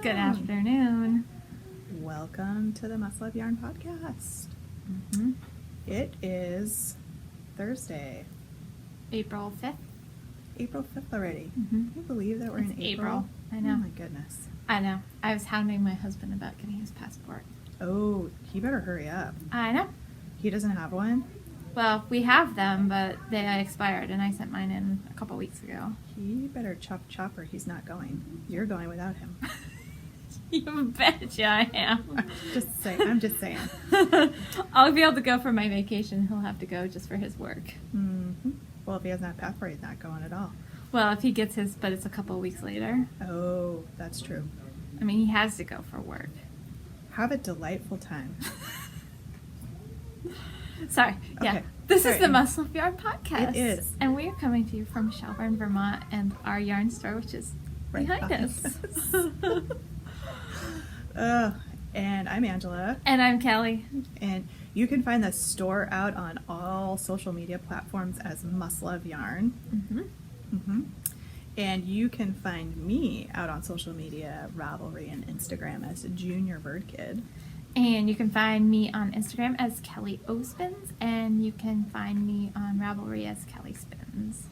Good afternoon. Welcome to the Must Love Yarn podcast. Mm-hmm. It is Thursday, April 5th. April 5th already. Mm-hmm. Can you believe that we're It's in April? I know. Oh my goodness. I know. I was hounding my husband about getting his passport. Oh, he better hurry up. I know. He doesn't have one? Well, we have them, but they expired, and I sent mine in a couple weeks ago. He better chop or he's not going. You're going without him. You betcha I am. I'm just saying. I'll be able to go for my vacation. He'll have to go just for his work. Mm-hmm. Well, if he doesn't have a passport, he's not going at all. Well, if he gets his, but it's a couple of weeks later. Oh, that's true. I mean, he has to go for work. Have a delightful time. Sorry. Yeah. Okay. This Sorry. is the Must Love Yarn podcast. It is. And we are coming to you from Shelburne, Vermont, and our yarn store, which is Right behind us. And I'm Angela. And I'm Kelly. And you can find the store out on all social media platforms as Must Love Yarn. Mm-hmm. Mm-hmm. And you can find me out on social media, Ravelry and Instagram as Junior Bird Kid. And you can find me on Instagram as Kelly O Spins, and you can find me on Ravelry as Kelly Spins.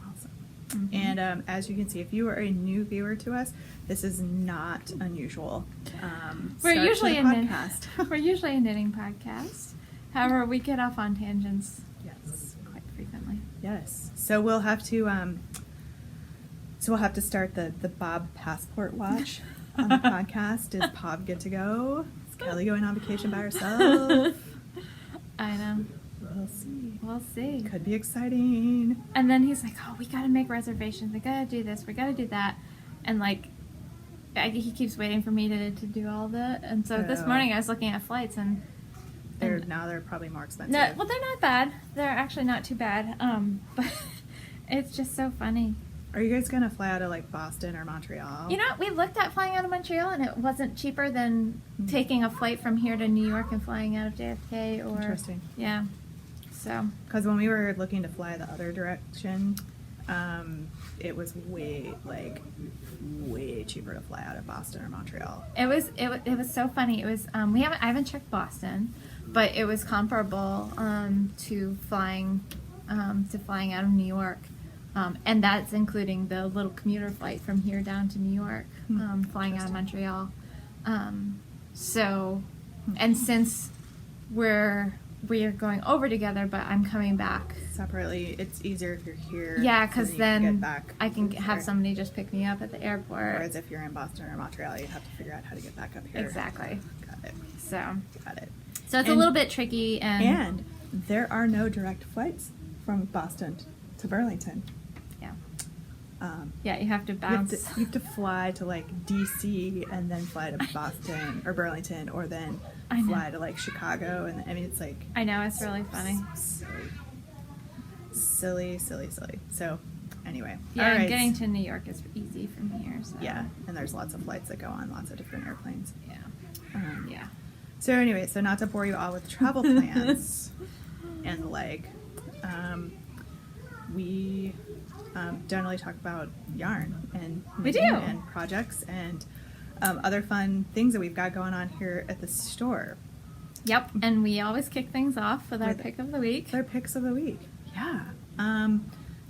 Awesome. Mm-hmm. And as you can see, if you are a new viewer to us, this is not unusual. We're usually a podcast. We're usually a knitting podcast. However, we get off on tangents Yes. quite frequently. Yes. So we'll have to start the Bob passport watch on the podcast. Is Bob good to go? Is Kelly going on vacation by herself? I know. We'll see. We'll see. Could be exciting. And then he's like, "Oh, we gotta make reservations. We gotta do this. We gotta do that." And like, he keeps waiting for me to do all that. And so this Oh. morning I was looking at flights, and Now they're probably more expensive. no, well, they're not bad. They're actually not too bad. But it's just so funny. Are you guys gonna fly out of like Boston or Montreal? You know, we looked at flying out of Montreal, and it wasn't cheaper than taking a flight from here to New York and flying out of JFK. Or Interesting. Yeah. So. Because when we were looking to fly the other direction, it was way cheaper to fly out of Boston or Montreal. It was so funny. It was I haven't checked Boston, but it was comparable to flying out of New York, and that's including the little commuter flight from here down to New York, flying out of Montreal. And since we are going over together, but I'm coming back Separately, it's easier if you're here. Yeah, so because you can then get back I can have easier. somebody just pick me up at the airport. Whereas if you're in Boston or Montreal, you have to figure out how to get back up here. Exactly. Got it. So Got it. it's a little bit tricky, And there are no direct flights from Boston to Burlington. yeah, You you have to have bounce. you have to fly to like DC and then fly to Boston or Burlington or then I know. fly to like Chicago, and I mean it's like I know, it's really funny. silly. So anyway, Yeah, all and right. getting to New York is easy from here. So Yeah, and there's lots of flights that go on lots of different airplanes. yeah. Yeah. So anyway, so not to bore you all with travel plans and the like, we generally talk about yarn and We knitting do. and projects and other fun things that we've got going on here at the store. Yep. And we always kick things off with our With pick of the week. Their picks of the week. Yeah.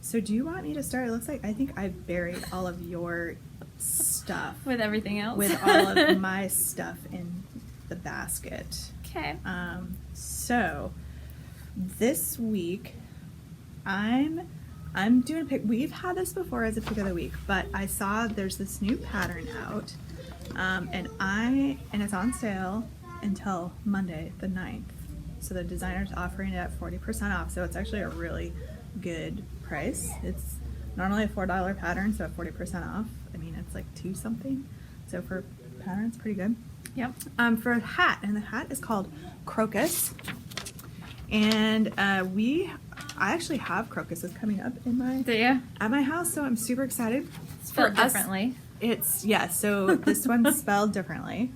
So do you want me to start? It looks like I think I've buried all of your stuff With everything else. with all of my stuff in the basket. Okay. So this week I'm doing a pick. We've had this before as a pick of the week, but I saw there's this new pattern out, and it's on sale until Monday the 9th. So the designer's offering it at 40% off. So it's actually a really good price. It's normally a $4 pattern, so at 40% off, I mean it's like $2 something. So for pattern, it's pretty good. Yep. For a hat, and the hat is called Crocus, and I actually have crocuses coming up Do you? at my house, so I'm super excited. Spelled For us- differently. So this one's spelled differently,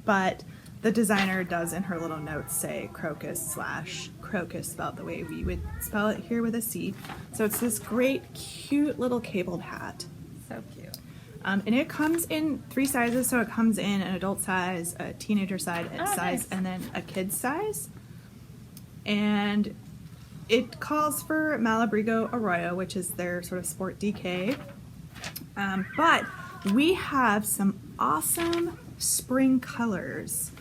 but the designer does in her little notes say crocus spelled the way we would spell it here with a C. So it's this great, cute little cabled hat. So cute. And it comes in 3 sizes, so it comes in an adult size, a teenager size, Nice. and then a kid's size. And it calls for Malabrigo Arroyo, which is their sort of sport DK. But we have some awesome spring colors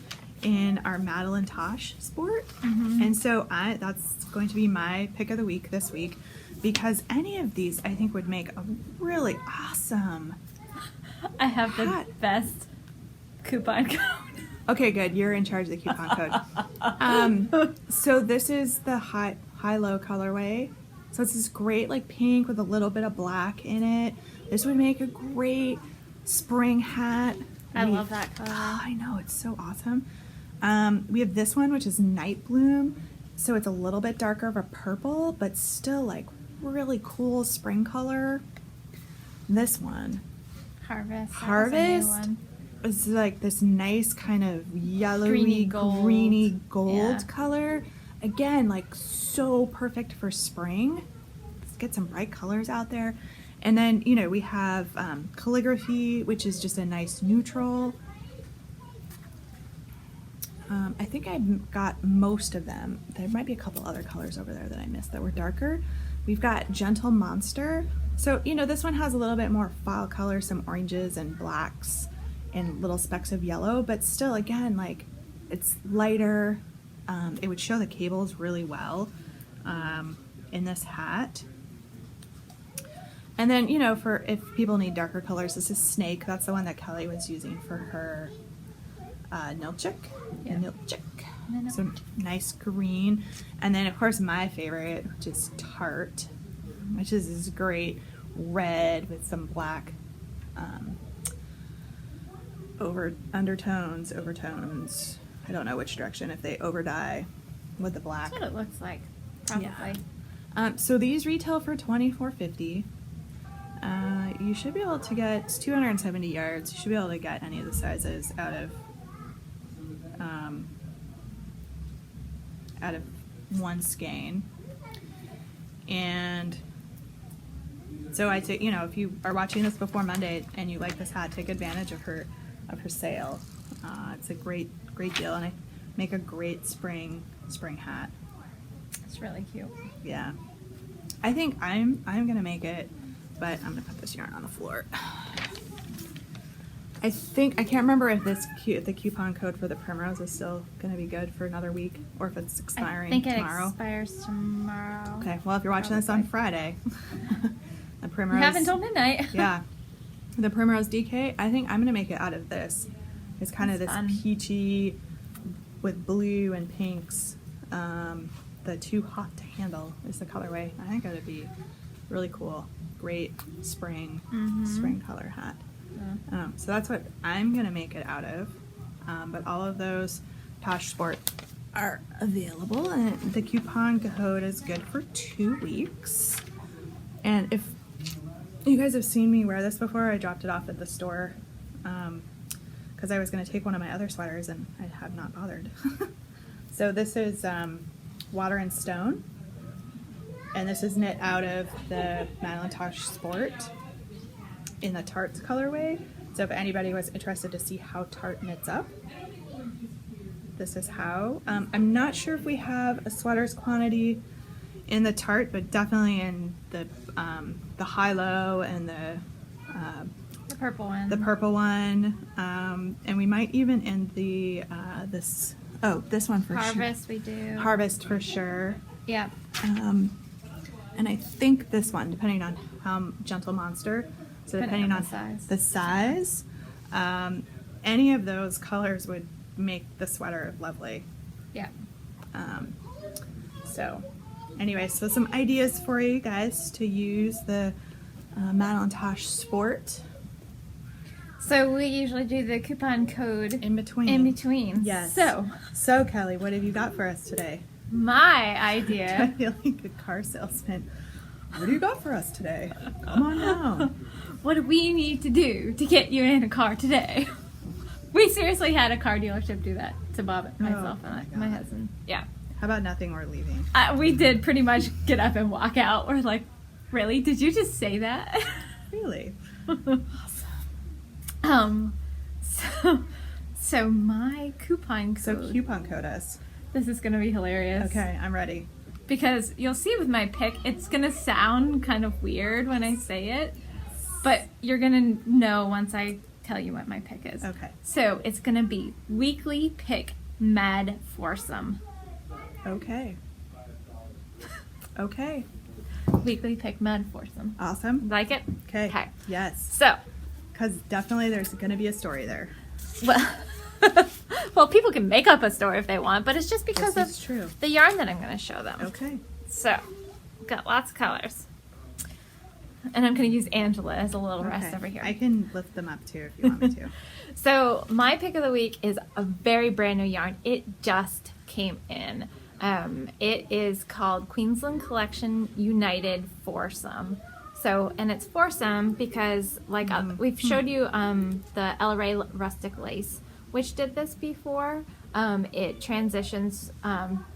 in our Madeline Tosh sport. And so that's going to be my pick of the week this week, because any of these I think would make a really awesome I have the hat. best coupon code. Okay, good. You're in charge of the coupon code. So this is the high-low colorway. So it's this great like pink with a little bit of black in it. This would make a great spring hat. I love that color. Oh, I know, it's so awesome. We have this one, which is Night Bloom. So it's a little bit darker of a purple, but still like really cool spring color. This one, Harvest. That was a new Harvest, one. is like this nice kind of yellowy, greeny gold Yeah. color. Again, like so perfect for spring. Let's get some bright colors out there. And then, you know, we have Calligraphy, which is just a nice neutral. I think I got most of them. There might be a couple other colors over there that I missed that were darker. We've got Gentle Monster. So, you know, this one has a little bit more fall color, some oranges and blacks and little specks of yellow, but still, again, like it's lighter. It would show the cables really well in this hat. And then, you know, for if people need darker colors, this is Snake. That's the one that Kelly was using for her Nilchik. Yeah. Nilchik. Nilchik. So nice green. And then, of course, my favorite, which is Tart, which is this great red with some black overtones. I don't know which direction, if they overdye with the black. That's what it looks like, probably. Yeah. So these retail for $24.50. You should be able to get, it's 270 yards. You should be able to get any of the sizes out of one skein. And so I take, you know, if you are watching this before Monday and you like this hat, take advantage of her sale. It's a great deal, and I make a great spring hat. It's really cute. Yeah, I think I'm gonna make it, but I'm gonna put this yarn on the floor. I can't remember if the coupon code for the Primrose is still gonna be good for another week, or if it's expiring I think it tomorrow. expires tomorrow. Okay, well, if you're watching this on Friday, the Primrose. You have until midnight. Yeah, the Primrose DK. I think I'm gonna make it out of this. It's kind of That's this fun. peachy with blue and pinks. The Too Hot to Handle is the colorway. I think it would be really cool. Great spring color hat. Yeah. So that's what I'm gonna make it out of. But all of those Tosh Sport are available, and the coupon code is good for 2 weeks. And if you guys have seen me wear this before, I dropped it off at the store because I was going to take one of my other sweaters and I have not bothered. So this is Water and Stone, and this is knit out of the Madeline Tosh Sport in the Tarts colorway. So if anybody was interested to see how Tart knits up, this is how. I'm not sure if we have a sweaters quantity in the Tart, but definitely in the high-low and the purple one. The purple one, and we might even in the this one for Harvest we do. sure. Harvest for sure. Yep. And I think this one, depending on how Gentle Monster, so depending on the the size, any of those colors would make the sweater lovely. Yeah. So anyway, so some ideas for you guys to use the Madeline Tosh Sport So we usually do the coupon code in between. Yes. So Kelly, what have you got for us today? My I idea. feel like a car salesman. What do you got for us today? Come on down. What do we need to do to get you in a car today? We seriously had a car dealership do that to Bob, myself, Oh, and my my God. husband. Yeah. How about nothing? We're leaving. We did pretty much get up and walk out. We're like, really? Did you just say that? Really? So my coupon So code. coupon code us. This is gonna be hilarious. Okay, I'm ready. Because you'll see with my pick, it's gonna sound kind of weird when I say it, but you're gonna know once I tell you what my pick is. Okay. So it's gonna be weekly pick mad foursome. Okay. Okay. Weekly pick mad foursome. Awesome. Like it? Okay. Okay. Yes. So, Because definitely there's going to be a story there. well, well, people can make up a story if they want, but it's just because This is of true. the yarn that I'm gonna show them. Okay. So, got lots of colors. And I'm going to use Angela as a little rest Okay. over here. I can lift them up too if you want me to. So my pick of the week is a very brand new yarn. It just came in. It is called Queensland Collection United Foursome. So, and it's foursome because like we've showed you the El Rey Rustic Lace, which did this before. It transitions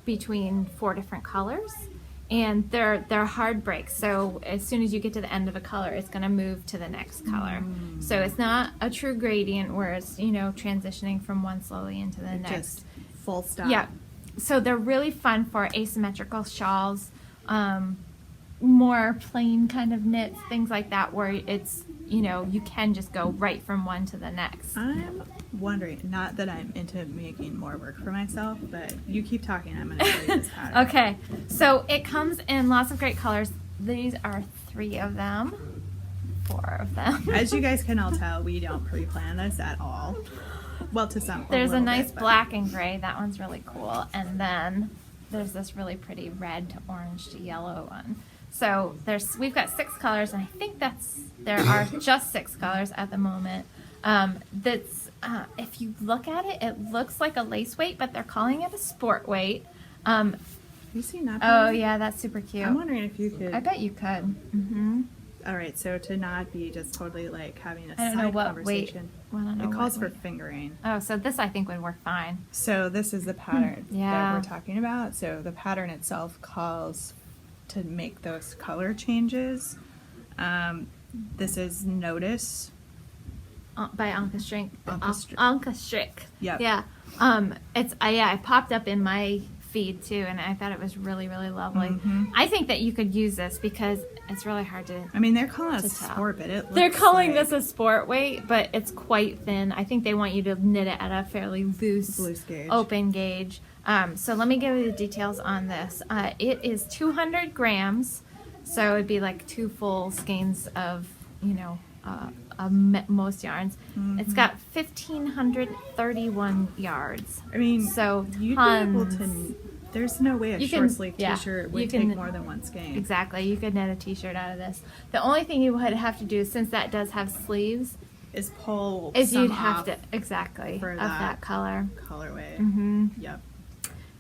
between 4 different colors. And they're hard breaks, so as soon as you get to the end of a color, it's going to move to the next color. So it's not a true gradient where it's, you know, transitioning from one slowly into the next. Just full stop. Yeah. So they're really fun for asymmetrical shawls, more plain kind of knits, things like that, where it's, you know, you can just go right from one to the next. I'm wondering, not that I'm into making more work for myself, but you keep talking, I'm going to show you this pattern. Okay, so it comes in lots of great colors. These are 3 of them, 4 of them. As you guys can all tell, we don't pre-plan this at all. Well, to some. There's a little nice bit, but- black and gray. That one's really cool. And then there's this really pretty red to orange to yellow one. So we've got 6 colors, and I think there are just 6 colors at the moment. If you look at it, it looks like a lace weight, but they're calling it a sport weight. You see that? Oh yeah, that's super cute. I'm wondering if you could. I bet you could. Mm-hmm. All right, so to not be just totally like having a I don't know side what weight. conversation. Well, I don't know It calls what for weight. fingering. Oh, so this I think would work fine. So this is the pattern Yeah. that we're talking about. So the pattern itself calls to make those color changes. This is Notice. By Anka Strick. Anka Anka Strick. Yep. Yeah. It popped up in my feed too, and I thought it was really, really lovely. Mhm. I think that you could use this because it's really hard to. I mean, they're calling it a To tell. sport, but it looks They're calling like this a sport weight, but it's quite thin. I think they want you to knit it at a fairly loose gauge. open gauge. So let me give you the details on this. It is 200 grams, so it'd be like 2 full skeins of, you know, most yarns. It's got 1,531 yards. I mean, So you'd tons. be able to. There's no way a You can- short sleeve yeah, T-shirt you would can- take more than one skein. Exactly. You could knit a t-shirt out of this. The only thing you would have to do, since that does have sleeves, Is pull is some you'd have off to exactly for of that. that color. colorway. Mm-hmm. Yep.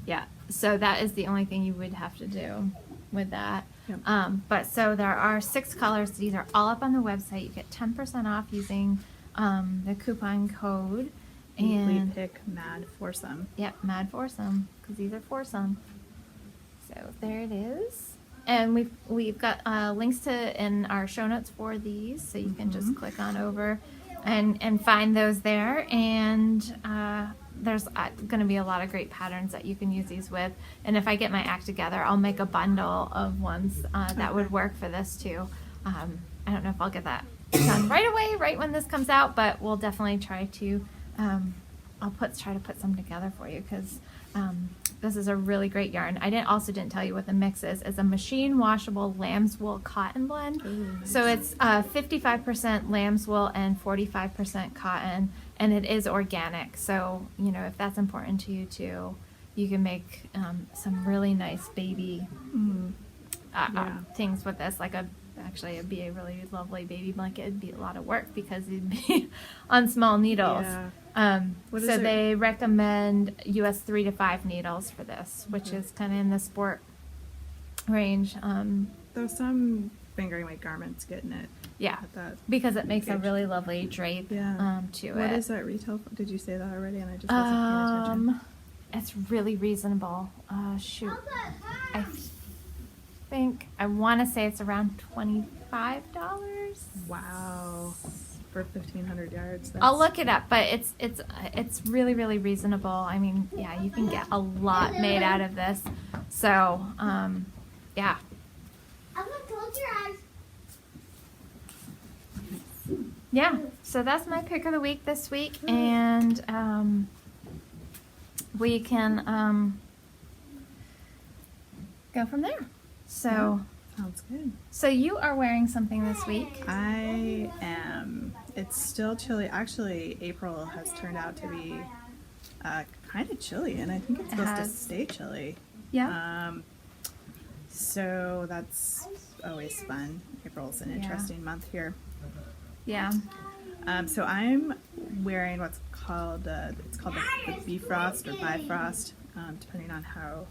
Yeah. So that is the only thing you would have to do with that. Yep. But so there are 6 colors. These are all up on the website. You get 10% off using the coupon code. Weekly And pick Mad Foursome. yep, Mad Foursome, because these are foursome. So there it is. And we've got links to in our show notes for these, so you can just click on over and find those there. And there's going to be a lot of great patterns that you can use these with. And if I get my act together, I'll make a bundle of ones that would work for this too. I don't know if I'll get that done right away, right when this comes out, but we'll definitely try to. I'll try to put some together for you because this is a really great yarn. I didn't tell you what the mix is. It's a machine washable lamb's wool cotton blend. Ooh, nice. So it's 55% lamb's wool and 45% cotton, and it is organic. So you know if that's important to you too, you can make some really nice baby Yeah. things with this. Actually, it'd be a really lovely baby blanket. It'd be a lot of work because it'd be on small needles. Yeah. What is So it? they recommend US 3 to 5 needles for this, which is kind of in the sport range. Though some fingering weight garments get knit Yeah, at that. because it makes a Gauge. really lovely drape Yeah. to What it. is that retail for? Did you say that already? And I just wasn't paying attention. It's really reasonable. Shoot, I want to say it's around $25 Wow. for 1,500 yards. I'll look it up, but it's really, really reasonable. I mean, yeah, you can get a lot made out of this. So, yeah. I'm gonna close your eyes. Yeah, so that's my pick of the week this week, and we can go from there. So, Sounds good. so you are wearing something this week. I am. It's still chilly. Actually, April has turned out to be kind of chilly, and I think it's It supposed to has. stay chilly. Yeah. So that's always fun. April's an Yeah. interesting month here. Yeah. So I'm wearing what's called it's called the Bifrost or Bifrost, depending on how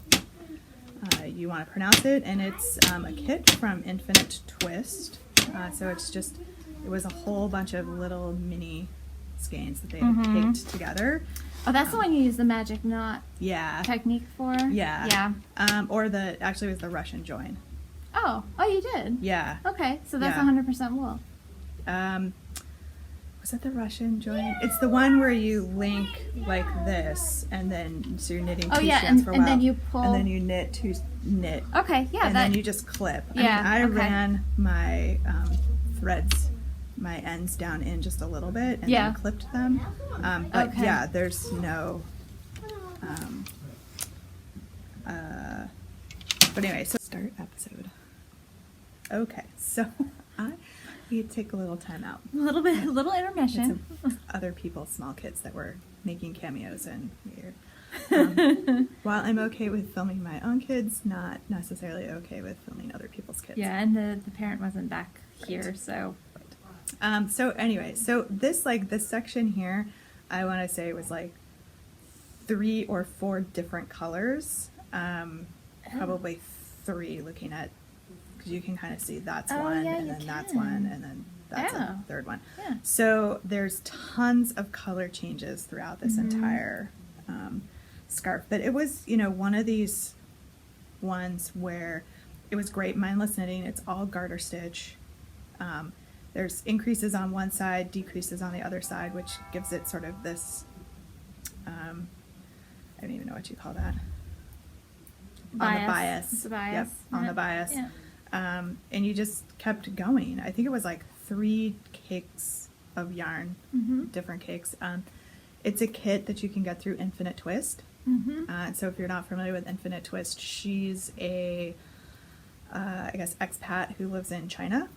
you want to pronounce it, and it's a kit from Infinite Twist. So it was a whole bunch of little mini skeins that they had caked together. Oh, that's the one you use the magic knot Yeah. technique for? Yeah. Yeah. Or actually it was the Russian join. Oh, you did? Yeah. Okay, so that's Yeah. 100% wool. Was that the Russian join? It's the one where you link like this, and then so you're knitting Oh, two yeah, strands and- for a and while, then you pull- and then you knit, Okay, yeah, and that then you just clip. Yeah, I okay. ran my threads, my ends down in just a little bit, and Yeah. then clipped them. But Okay. yeah, there's no. But anyway, so start episode. Okay, so we take a little time out. a little intermission. It's other people's small kits that were making cameos in here. While I'm okay with filming my own kids, not necessarily okay with filming other people's kids. Yeah, and the parent wasn't back here, so. So anyway, so this section here, I want to say was like 3 or 4 different colors. Probably 3 looking at, because you can kind of see that's Oh, one, yeah, and you then that's can. one, and then that's Yeah. a third one. Yeah. So there's tons of color changes throughout this entire scarf. But it was, one of these ones where it was great mindless knitting. It's all garter stitch. There's increases on one side, decreases on the other side, which gives it sort of this, I don't even know what you call that. On the bias. It's a bias. Yep, on Yeah. the bias. Yeah. And you just kept going. I think it was like 3 cakes of yarn, different cakes. It's a kit that you can get through Infinite Twist. So if you're not familiar with Infinite Twist, she's a, I guess, expat who lives in China.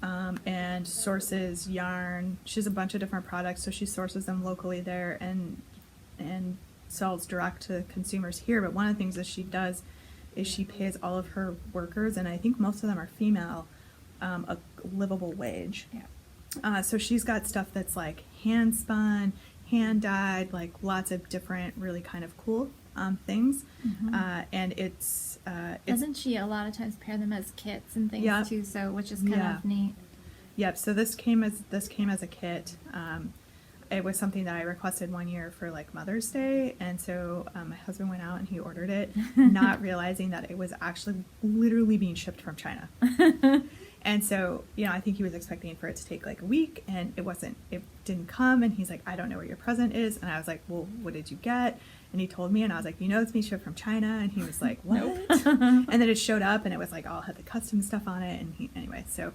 And sources yarn. She has a bunch of different products, so she sources them locally there and sells direct to consumers here. But one of the things that she does is she pays all of her workers, and I think most of them are female, a livable wage. Yeah. So she's got stuff that's like hand spun, hand dyed, like lots of different really kind of cool things. And it's Doesn't she a lot of times pair them as kits and things Yeah. too? So which is kind Yeah. of neat. Yep. So this came as a kit. It was something that I requested one year for like Mother's Day, and so my husband went out and he ordered it, not realizing that it was actually literally being shipped from China. And so, I think he was expecting for it to take like a week, and it didn't come, and he's like, I don't know where your present is. And I was like, well, what did you get? And he told me, and I was like, it's being shipped from China. And he was like, what? And then it showed up, and it was like all had the custom stuff on it. And anyway, so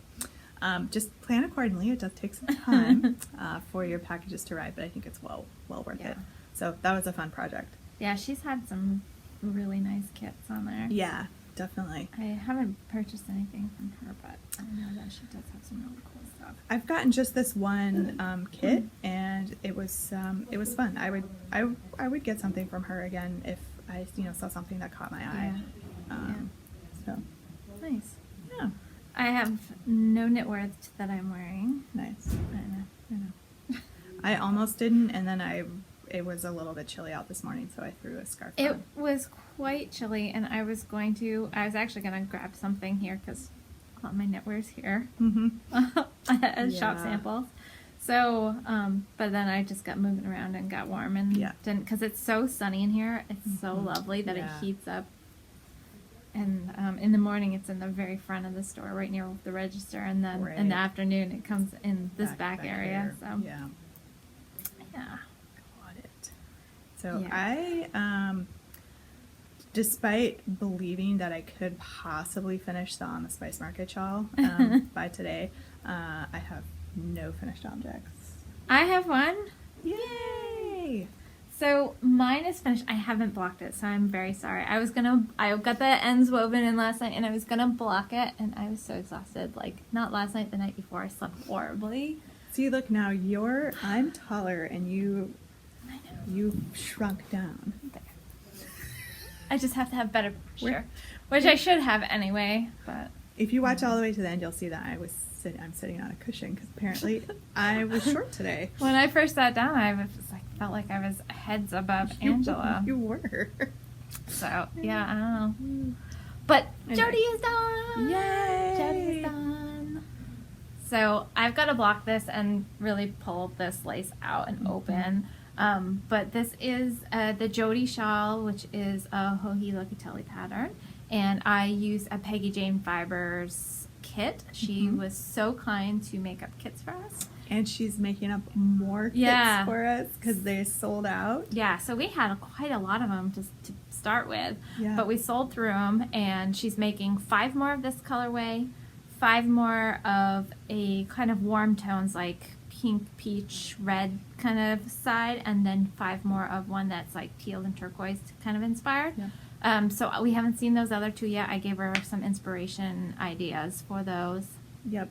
just plan accordingly. It does take some time for your packages to arrive, but I think it's well worth Yeah. it. So that was a fun project. Yeah, she's had some really nice kits on there. Yeah, definitely. I haven't purchased anything from her, but I know that she does have some really cool stuff. I've gotten just this one kit, and it was fun. I would get something from her again if I saw something that caught my eye. So Nice. yeah, I have no knitwear that I'm wearing. nice. I know. I almost didn't, and then it was a little bit chilly out this morning, so I threw a scarf It on. was quite chilly, and I was actually going to grab something here because all my knitwear's here as shop Yeah. samples. So, but then I just got moving around and got warm and Yeah. didn't, because it's so sunny in here. It's so lovely that Yeah. it heats up And in the morning, it's in the very front of the store, right near the register, and then in the Right. afternoon, it comes in this back area. here. So Yeah. yeah. Got it. So Yeah. I, despite believing that I could possibly finish the On the Spice Market shawl by today, I have no finished objects. I have one. Yay! So mine is finished. I haven't blocked it, so I'm very sorry. I got the ends woven in last night, and I was gonna block it, and I was so exhausted. Like, not last night, the night before. I slept horribly. See, look now, I'm taller, and you shrunk down. I just have to have better posture, which I should have anyway. But If you watch all the way to the end, you'll see that I'm sitting on a cushion because apparently I was short today. when I first sat down, I was like felt like I was heads above Angela. You were. So yeah, I don't know. But Anyway. Jodie is done. Yay! Jodie is done. So I've got to block this and really pull this lace out and open. But this is the Jodie shawl, which is a Hohi Locatelli pattern, and I use a Peggy Jane Fibers kit. She was so kind to make up kits for us. And she's making up more kits for us because they sold out. Yeah, so we had quite a lot of them to start with, Yeah. but we sold through them, and she's making 5 more of this colorway, 5 more of a kind of warm tones like pink, peach, red kind of side, and then 5 more of one that's like teal and turquoise kind of inspired. Yeah. So we haven't seen those other 2 yet. I gave her some inspiration ideas for those. Yep.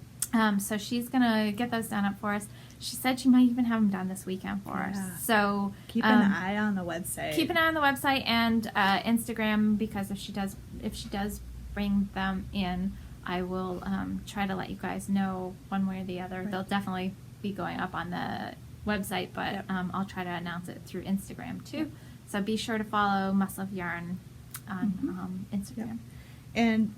So she's gonna get those done up for us. She said she might even have them done this weekend for Yeah. us. So Keep an eye on the website. keep an eye on the website and Instagram, because if she does bring them in, I will try to let you guys know one way or the other. Right. They'll definitely be going up on the website, but Yep. I'll try to announce it through Instagram too. Yep. So be sure to follow Muscle of Yarn on Instagram. And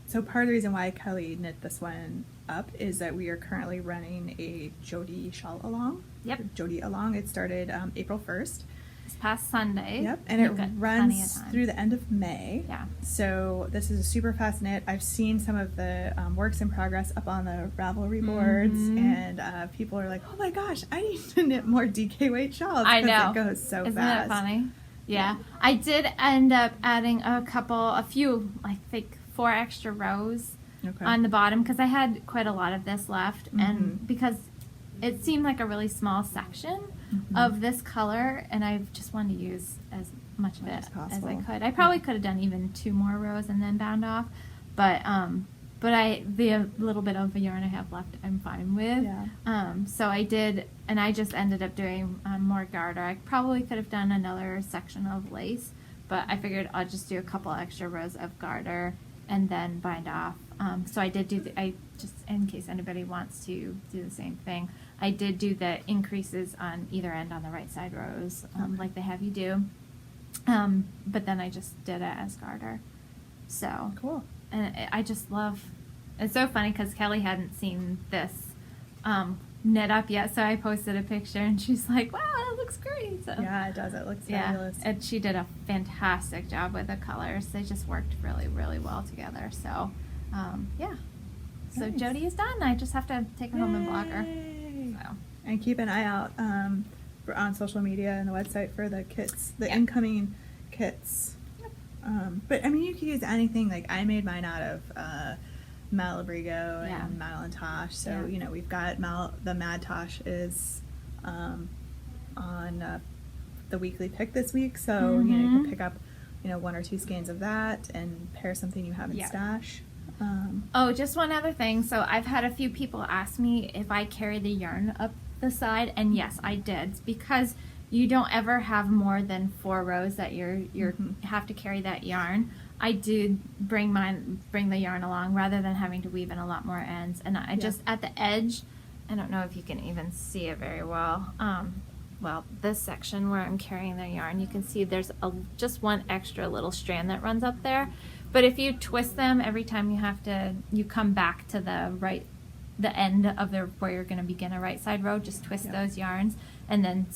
so part of the reason why Kelly knit this one up is that we are currently running a Jodie shawl along. Yep. Jodie along. It started April 1st. This past Sunday. Yep. And We've it got plenty of runs time. through the end of May. Yeah. So this is a super fast knit. I've seen some of the works in progress up on the Ravelry boards, and people are like, "Oh my gosh, I need to knit more DK weight shawls." I 'cause know. It goes so Isn't fast. it funny? Yeah. I did end up adding a few, I think 4 extra rows Okay. on the bottom, because I had quite a lot of this left, Mhm. and because it seemed like a really small section of this color, and I just wanted to use as much of Much it as as possible. I could. I probably could have done even 2 more rows and then bound off, but the little bit of yarn I have left, I'm fine with. Yeah. So I did, and I just ended up doing more garter. I probably could have done another section of lace, but I figured I'll just do a couple extra rows of garter and then bind off. So I did I just, in case anybody wants to do the same thing, I did do the increases on either end on the right side rows, like they have you do. But then I just did it as garter. So Cool. and I just love. It's so funny because Kelly hadn't seen this knit up yet, so I posted a picture, and she's like, "Wow, that looks great!" So Yeah, it does. It looks yeah, fabulous. and she did a fantastic job with the colors. They just worked really, really well together. So, yeah. So Nice. Jodie is done. I just have to take her home and blog her. Yay. So. And keep an eye out on social media and the website for the kits, the Yeah. incoming kits. But I mean, you could use anything. Like I made mine out of Malabrigo Yeah. and Madelinetosh. So Yeah. you know we've got the Mad Tosh is on the weekly pick this week. So you know you Mhm. can pick up 1 or 2 skeins of that and pair something you have in Yeah. stash. Oh, just one other thing. So I've had a few people ask me if I carry the yarn up the side, and yes, I did, because you don't ever have more than 4 rows that you're have to carry that yarn. I did bring the yarn along rather than having to weave in a lot more ends, and I just at the edge. I don't know if you can even see it very well. Well, this section where I'm carrying the yarn, you can see there's just one extra little strand that runs up there. But if you twist them every time you come back to the end of where you're going to begin a right side row, just twist Yeah. those yarns and then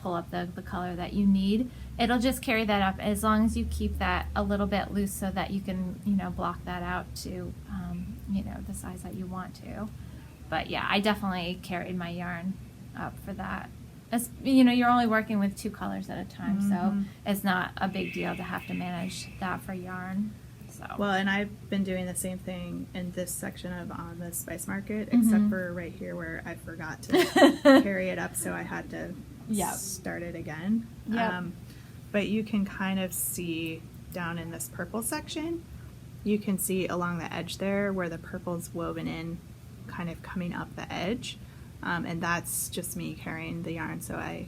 pull up the color that you need. it'll just carry that up as long as you keep that a little bit loose so that you can, block that out to, the size that you want to. But yeah, I definitely carried my yarn up for that. You're only working with 2 colors at a time, so it's not a big deal to have to manage that for yarn. So. Well, and I've been doing the same thing in this section of On the Spice Market, except for right here where I forgot to carry it up, so I had to start it again. Yep. But you can kind of see down in this purple section, you can see along the edge there where the purple's woven in, kind of coming up the edge. And that's just me carrying the yarn, so I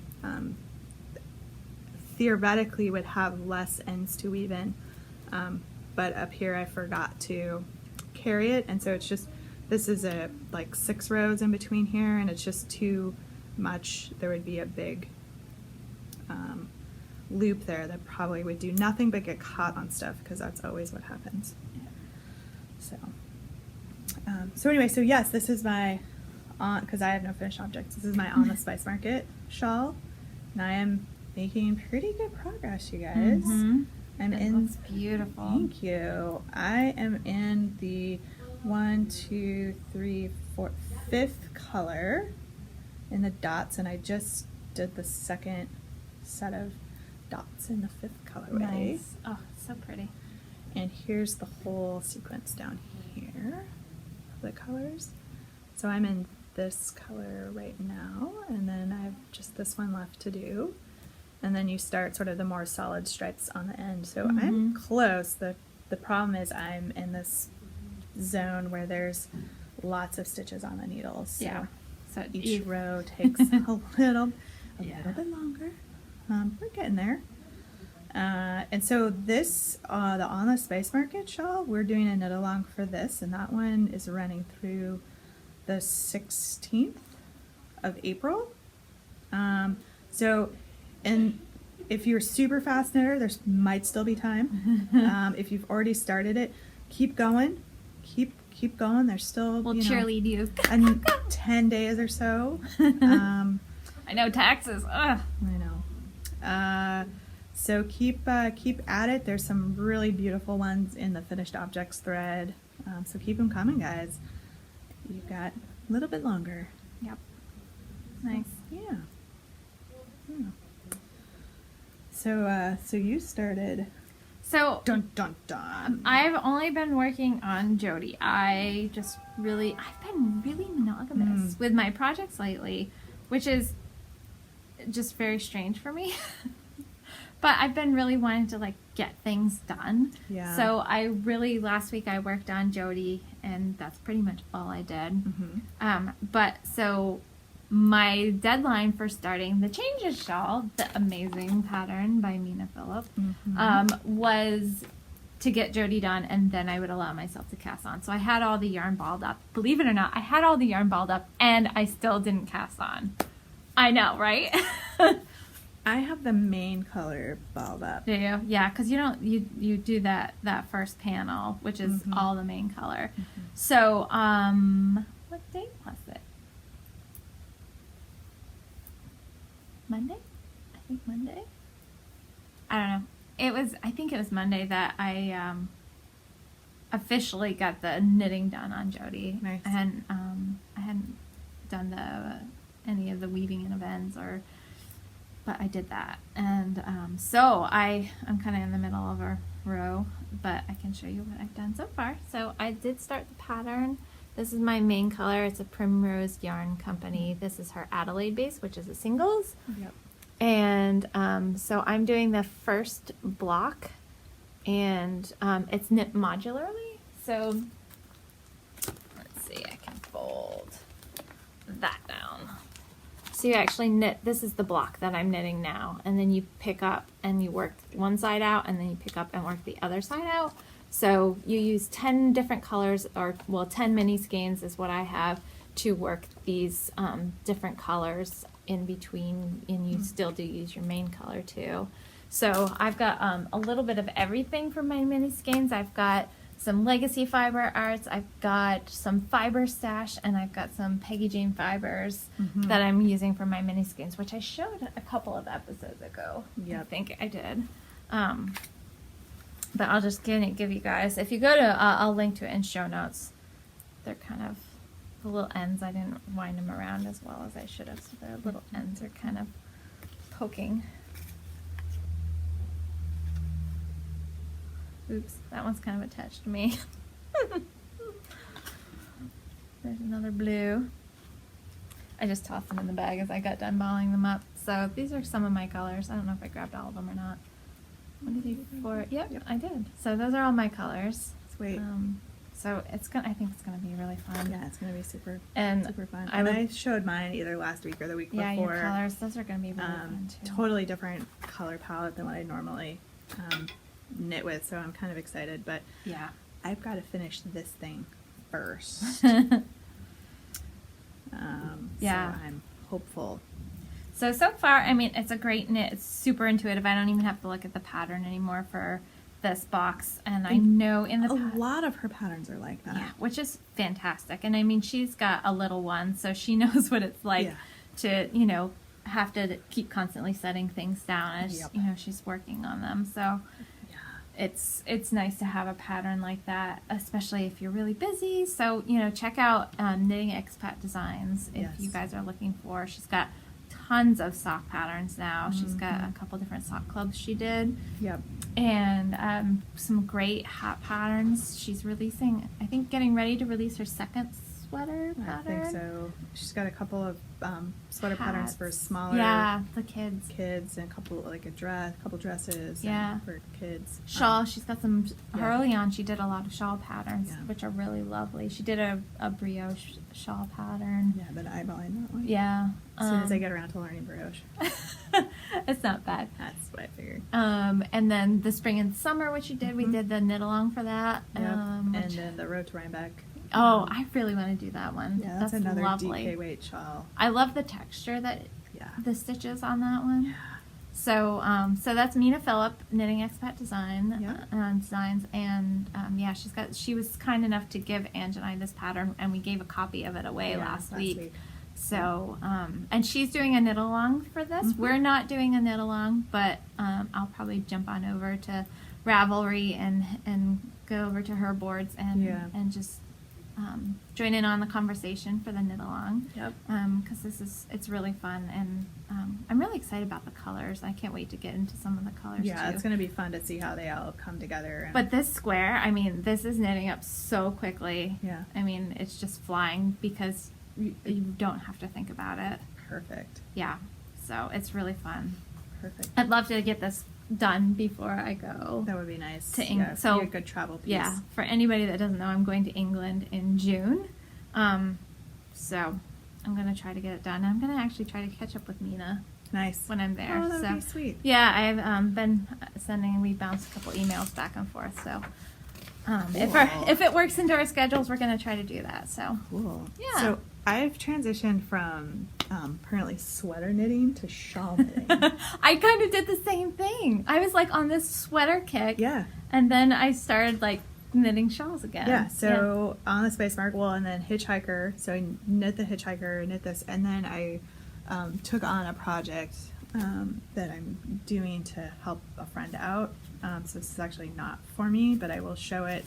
theoretically would have less ends to weave in. But up here I forgot to carry it, and so it's just, this is like 6 rows in between here, and it's just too much. There would be a big loop there that probably would do nothing but get caught on stuff, because that's always what happens. So anyway, so yes, this is my, because I have no finished objects, this is my On the Spice Market shawl, and I am making pretty good progress, you guys. It looks beautiful. Thank you. I am in the 1, 2, 3, 4, 5th color in the dots, and I just did the second set of dots in the 5th colorway. Nice. Oh, so pretty. And here's the whole sequence down here of the colors. So I'm in this color right now, and then I have just this one left to do. And then you start sort of the more solid stripes on the end. So I'm close. The problem is I'm in this zone where there's lots of stitches on the needles. So So each row takes a little bit longer. We're getting there. And so this, the On the Spice Market shawl, we're doing a knit along for this, and that one is running through the 16th of April. And if you're a super fast knitter, there might still be time. If you've already started it, keep going. Keep going. There's still, we'll cheerlead you. 10 days or so. I know, taxes. Ugh. I know. So keep at it. There's some really beautiful ones in the finished objects thread. So keep them coming, guys. You've got a little bit longer. Yep. Nice. Yeah. So you started. So Dun dun dun. I've only been working on Jodie. I've been really monogamous with my projects lately, which is just very strange for me. But I've been really wanting to get things done. Yeah. So last week I worked on Jodie, and that's pretty much all I did. But so my deadline for starting the Changes Shawl, the amazing pattern by Mina Phillip, was to get Jodie done, and then I would allow myself to cast on. So I had all the yarn balled up. Believe it or not, I had all the yarn balled up, and I still didn't cast on. I know, right? I have the main color balled up. Do you? Yeah, because you do that first panel, which is all the main color. So what date was it? Monday? I think Monday. I don't know. I think it was Monday that I officially got the knitting done on Jodie. Nice. And I hadn't done any of the weaving and events but I did that. And so I'm kind of in the middle of a row, but I can show you what I've done so far. So I did start the pattern. This is my main color. It's a Primrose Yarn Company. This is her Adelaide base, which is a singles. Yep. And so I'm doing the first block, and it's knit modularly. So let's see, I can fold that down. So you actually knit, this is the block that I'm knitting now, and then you pick up and you work one side out, and then you pick up and work the other side out. So you use 10 different colors, 10 mini skeins is what I have to work these different colors in between, and you still do use your main color too. So I've got a little bit of everything for my mini skeins. I've got some Legacy Fiber Arts. I've got some Fiber Stash, and I've got some Peggy Jane Fibers that I'm using for my mini skeins, which I showed a couple of episodes ago. Yep. I think I did. But I'll just give you guys, if you go to, I'll link to it in show notes. They're kind of, the little ends, I didn't wind them around as well as I should have, so their little ends are kind of poking. Oops, that one's kind of attached to me. There's another blue. I just tossed them in the bag as I got done balling them up. So these are some of my colors. I don't know if I grabbed all of them or not. 1, 2, 3, 4. Yep, I did. So those are all my colors. Sweet. So it's gonna. I think it's gonna be really fun. Yeah, it's gonna be super fun. I showed mine either last week or the week before. Yeah, your colors. Those are gonna be really fun too. Totally different color palette than what I normally knit with, so I'm kind of excited. But yeah, I've got to finish this thing first. Yeah. So I'm hopeful. So far, I mean, it's a great knit. It's super intuitive. I don't even have to look at the pattern anymore for this box. And I know in the a lot of her patterns are like that. yeah, which is fantastic. And I mean, she's got a little one, so she knows what it's like to, you know, have to keep constantly setting things down as you know she's working on them. So it's nice to have a pattern like that, especially if you're really busy. So, you know, check out Knitting Expat Designs if you guys are looking for. She's got tons of sock patterns now. She's got a couple different sock clubs she did. Yep. And some great hat patterns. She's releasing, I think, getting ready to release her second sweater pattern. I think so. She's got a couple of sweater patterns for smaller the kids and a couple like a couple dresses for kids. Shawl, she's got some early on she did a lot of shawl patterns which are really lovely. She did a brioche shawl pattern. Yeah, but eyeballing that one. Yeah. As soon as I get around to learning brioche. It's not bad. That's what I figured. And then the spring and summer, which you did, we did the knit along for that. Yep. And then the Road to Rhinebeck. Oh, I really want to do that one. Yeah, that's another lovely. DK weight shawl. I love the texture that the stitches on that one. Yeah. So, so that's Mina Phillip, Knitting Expat Designs, and she was kind enough to give Ange and I this pattern, and we gave a copy of it away last week. So, and she's doing a knit along for this. We're not doing a knit along, but I'll probably jump on over to Ravelry and go over to her boards and just join in on the conversation for the knit along. Yep. Because it's really fun, and I'm really excited about the colors. I can't wait to get into some of the colors too. Yeah, it's going to be fun to see how they all come together. But this square, I mean, this is knitting up so quickly. Yeah. I mean, it's just flying because you don't have to think about it. Perfect. Yeah. So it's really fun. Perfect. I'd love to get this done before I go. That would be nice. To England. Yeah, so be a good travel piece. Yeah. For anybody that doesn't know, I'm going to England in June. So I'm going to try to get it done. I'm going to actually try to catch up with Mina. Nice. When I'm there. Oh, that would be sweet. Yeah, I've been sending, we bounced a couple emails back and forth. So if it works into our schedules, we're going to try to do that. So cool. Yeah. So I've transitioned from apparently sweater knitting to shawl knitting. I kind of did the same thing. I was like on this sweater kick. Yeah. And then I started like knitting shawls again. Yeah. So on the Space Mark wool and then Hitchhiker. So I knit the Hitchhiker, knit this, and then I took on a project that I'm doing to help a friend out. So this is actually not for me, but I will show it.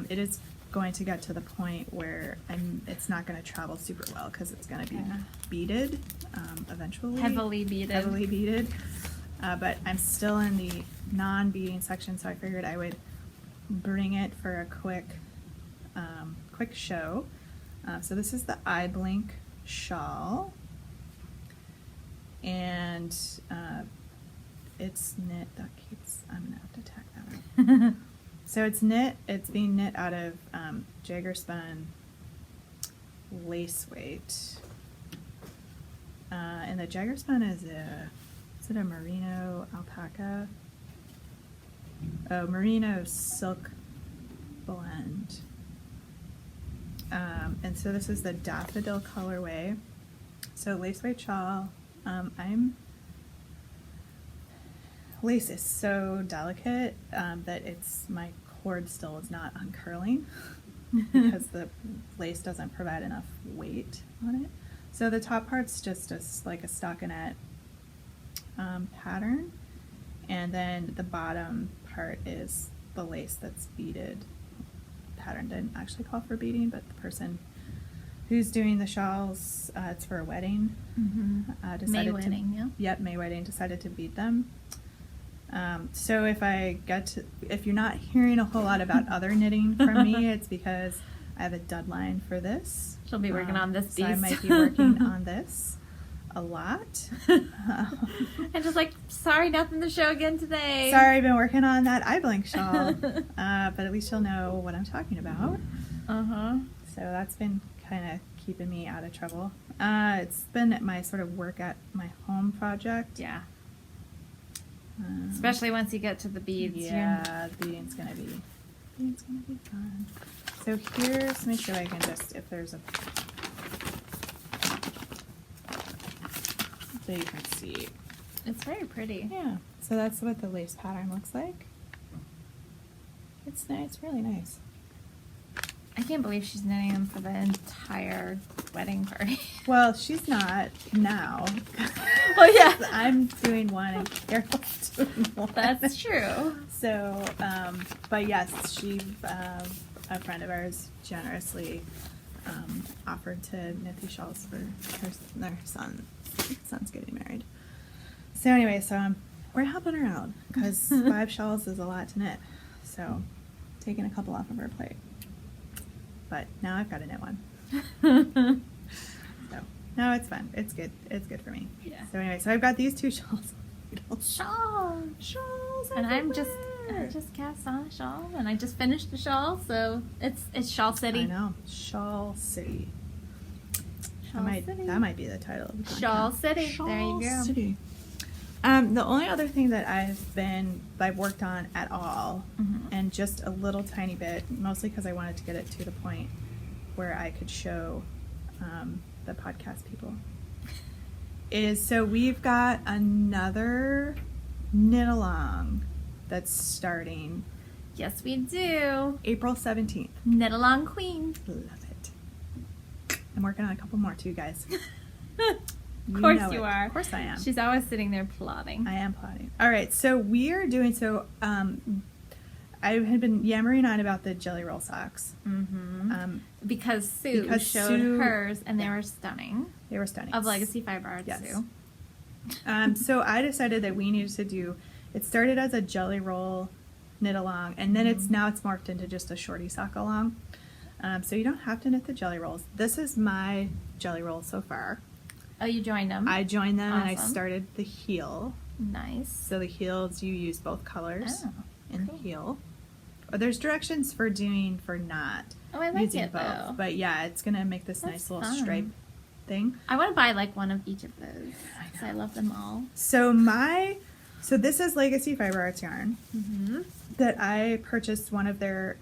It is going to get to the point where it's not going to travel super well because it's going to be beaded eventually. Heavily beaded. But I'm still in the non-beading section, so I figured I would bring it for a quick show. So this is the Eye Blink shawl, and it's knit. I'm gonna have to tack that up. So it's being knit out of Jagger Spun lace weight, and the Jagger Spun is it a merino alpaca? Oh, merino silk blend. And so this is the daffodil colorway. So lace weight shawl. Lace is so delicate that my cord still is not uncurling because the lace doesn't provide enough weight on it. So the top part's just like a stockinette pattern, and then the bottom part is the lace that's beaded. Pattern didn't actually call for beading, but the person who's doing the shawls, it's for a wedding. Decided May wedding, yeah. Yep, May wedding, decided to bead them. So if you're not hearing a whole lot about other knitting from me, it's because I have a deadline for this. She'll be working on this So I beast. might be working on this a lot. And just like, sorry, nothing to show again today. Sorry, I've been working on that eye blink shawl, but at least you'll know what I'm talking about. So that's been kind of keeping me out of trouble. It's been my sort of work at my home project. Yeah. Especially once you get to the beads. Yeah, the beading's gonna be fun. So here's, let me see if I can just, if there's a, so you can see. It's very pretty. Yeah, so that's what the lace pattern looks like. It's nice, it's really nice. I can't believe she's knitting them for the entire wedding party. Well, she's not now. Well, yeah. I'm doing one and Carol's doing one. That's true. So, but yes, a friend of ours generously offered to knit these shawls for their son. Son's getting married. So anyway, we're helping her out because 5 shawls is a lot to knit. So, taking a couple off of her plate. But now I've got to knit one. So, no, it's fun. It's good. It's good for me. Yeah. So anyway, so I've got these 2 shawls. Shawls. everywhere. And I just cast on a shawl, and I just finished the shawl, so it's Shawl City. I know. Shawl City. Shawl City. That might be the title of the podcast. Shawl City. There you go. City. The only other thing that I've worked on at all, and just a little tiny bit, mostly because I wanted to get it to the point where I could show the podcast people, is so we've got another knit along that's starting Yes, we do. April 17th. Knit along queen. Love it. I'm working on a couple more too, guys. Of course know you it. are. Of course I am. She's always sitting there plotting. I am plotting. All right, so we are doing I had been yammering on about the jelly roll socks. Because Sue showed hers, and they were stunning. They were stunning. Of Legacy Fiber Arts, Yes. Sue. So I decided that we needed to do. It started as a jelly roll knit along, and then it's morphed into just a shorty sock along. So you don't have to knit the jelly rolls. This is my jelly roll so far. Oh, you joined them? I joined them and I Awesome. started the heel. Nice. So the heels, you use both colors Oh, in cool. the heel. Or there's directions for not Oh, I like using it, both. though. But yeah, it's gonna make this That's nice little fun. stripe thing. I want to buy like one of each of those. I Because I love them all. So this is Legacy Fiber Arts yarn that I purchased one of their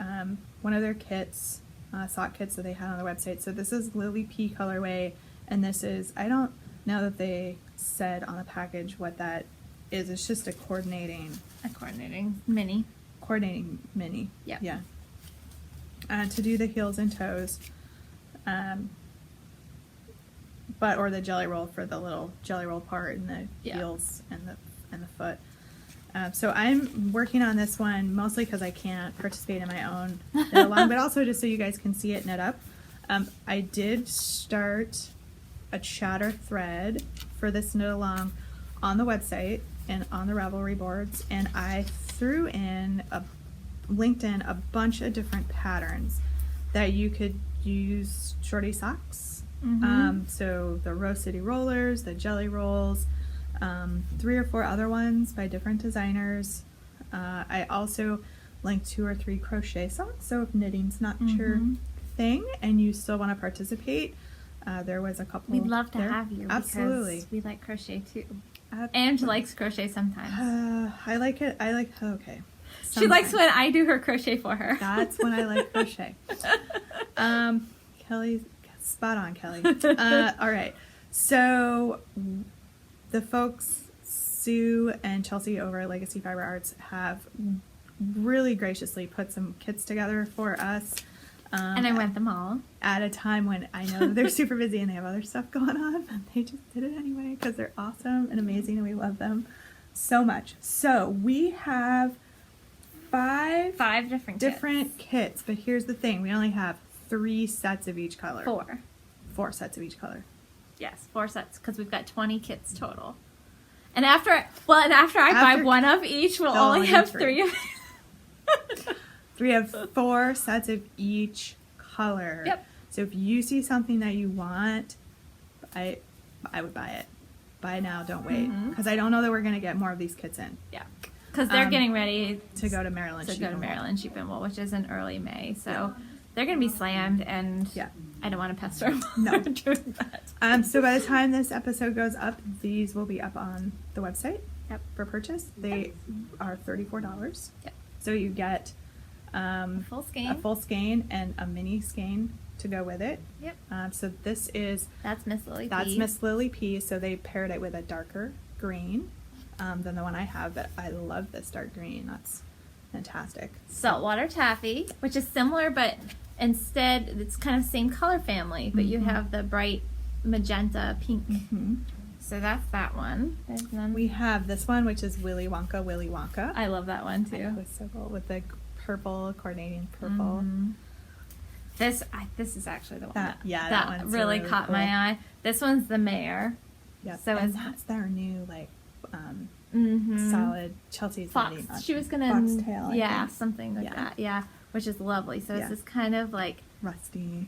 kits, sock kits that they had on their website. So this is Lily P colorway, and this is, I don't know that they said on the package what that is. It's just a coordinating mini. mini. Yep. Yeah. To do the heels and toes. Or the jelly roll for the little jelly roll part and the heels and the foot. So I'm working on this one mostly because I can't participate in my own knit along, but also just so you guys can see it knit up. I did start a chatter thread for this knit along on the website and on the Ravelry boards, and I linked in a bunch of different patterns that you could use shorty socks. So the Rose City rollers, the jelly rolls, 3 or 4 other ones by different designers. I also linked 2 or 3 crochet socks, so if knitting's not your thing and you still want to participate, there was a couple. We'd love to there. have you. Absolutely. Because we like crochet too. And she likes crochet sometimes. I like it. Okay. She likes when I do her crochet for her. That's when I like crochet. Kelly's spot on, Kelly. All right. So the folks, Sue and Chelsea over at Legacy Fiber Arts, have really graciously put some kits together for us. And I went them all. At a time when I know they're super busy and they have other stuff going on, and they just did it anyway because they're awesome and amazing and we love them so much. So we have five different kits, but here's the thing: we only have 3 sets of each color. 4 sets of each color. Yes, 4 sets because we've got 20 kits total. And after I buy one of each, we'll only have 3 of We have 4 sets of each color. Yep. So if you see something that you want, I would buy it. Buy now, don't wait. Because I don't know that we're going to get more of these kits in. Yeah. Because they're getting ready to go to Maryland. Sheep and Wool, which is in early May. So they're going to be slammed, and I don't want to pester them. No. doing that. So by the time this episode goes up, these will be up on the website for purchase. They are $34. Yep. So you get a full skein and a mini skein to go with it. Yep. So that's Miss Lily P. That's Miss Lily P. So they paired it with a darker green than the one I have. But I love this dark green. That's fantastic. Saltwater Taffy, which is similar, but instead it's kind of same color family, but you have the bright magenta pink. So that's that one. We have this one, which is Willy Wonka. I love that one too. It was so cool with the purple, coordinating purple. This is actually the one that one's really caught cool. my eye. This one's the mayor. Yep. So and that's their new solid Chelsea's fox. She was gonna foxtail. Something like that. Yeah, which is lovely. So it's this kind of like rusty.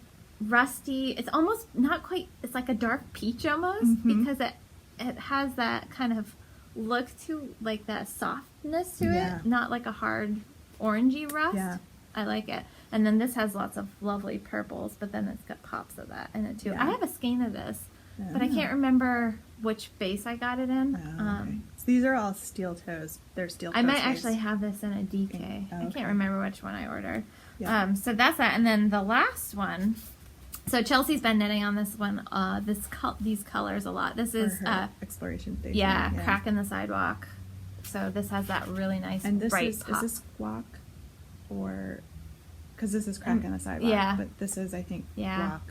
It's almost not quite. It's like a dark peach almost because it has that kind of look to like that softness to it, not like a hard orangey rust. Yeah. I like it. And then this has lots of lovely purples, but then it's got pops of that in it too. I have a skein of this, but I can't remember which base I got it in. Okay. So these are all steel toes. They're steel toes. I might actually have this in a DK. Okay. I can't remember which one I ordered. Yeah. So that's that. And then the last one. So Chelsea's been knitting on this one, these colors a lot. This is exploration station. Yeah, Crack in the Sidewalk. So this has that really nice bright pop. Is this guac or because this is Crack in the Sidewalk? Yeah, but this is I think guac.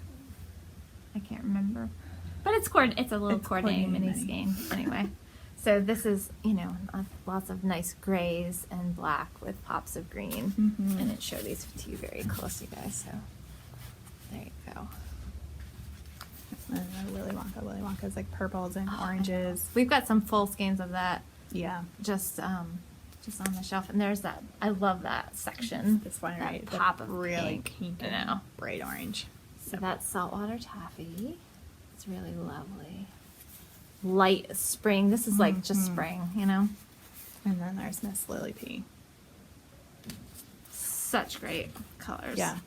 I can't remember, but it's a little coordinating mini skein anyway. So this is lots of nice grays and black with pops of green, and it show these to you very close, you guys. So. There you go. And Willy Wonka is like purples and oranges. We've got some full skeins of that. Yeah. Just on the shelf. And there's that. I love that section. This one, that right? Pop of really pink and bright orange. So that's Saltwater Taffy. It's really lovely. Light spring. This is like just spring, And then there's Miss Lily P. Such great colors. Yeah.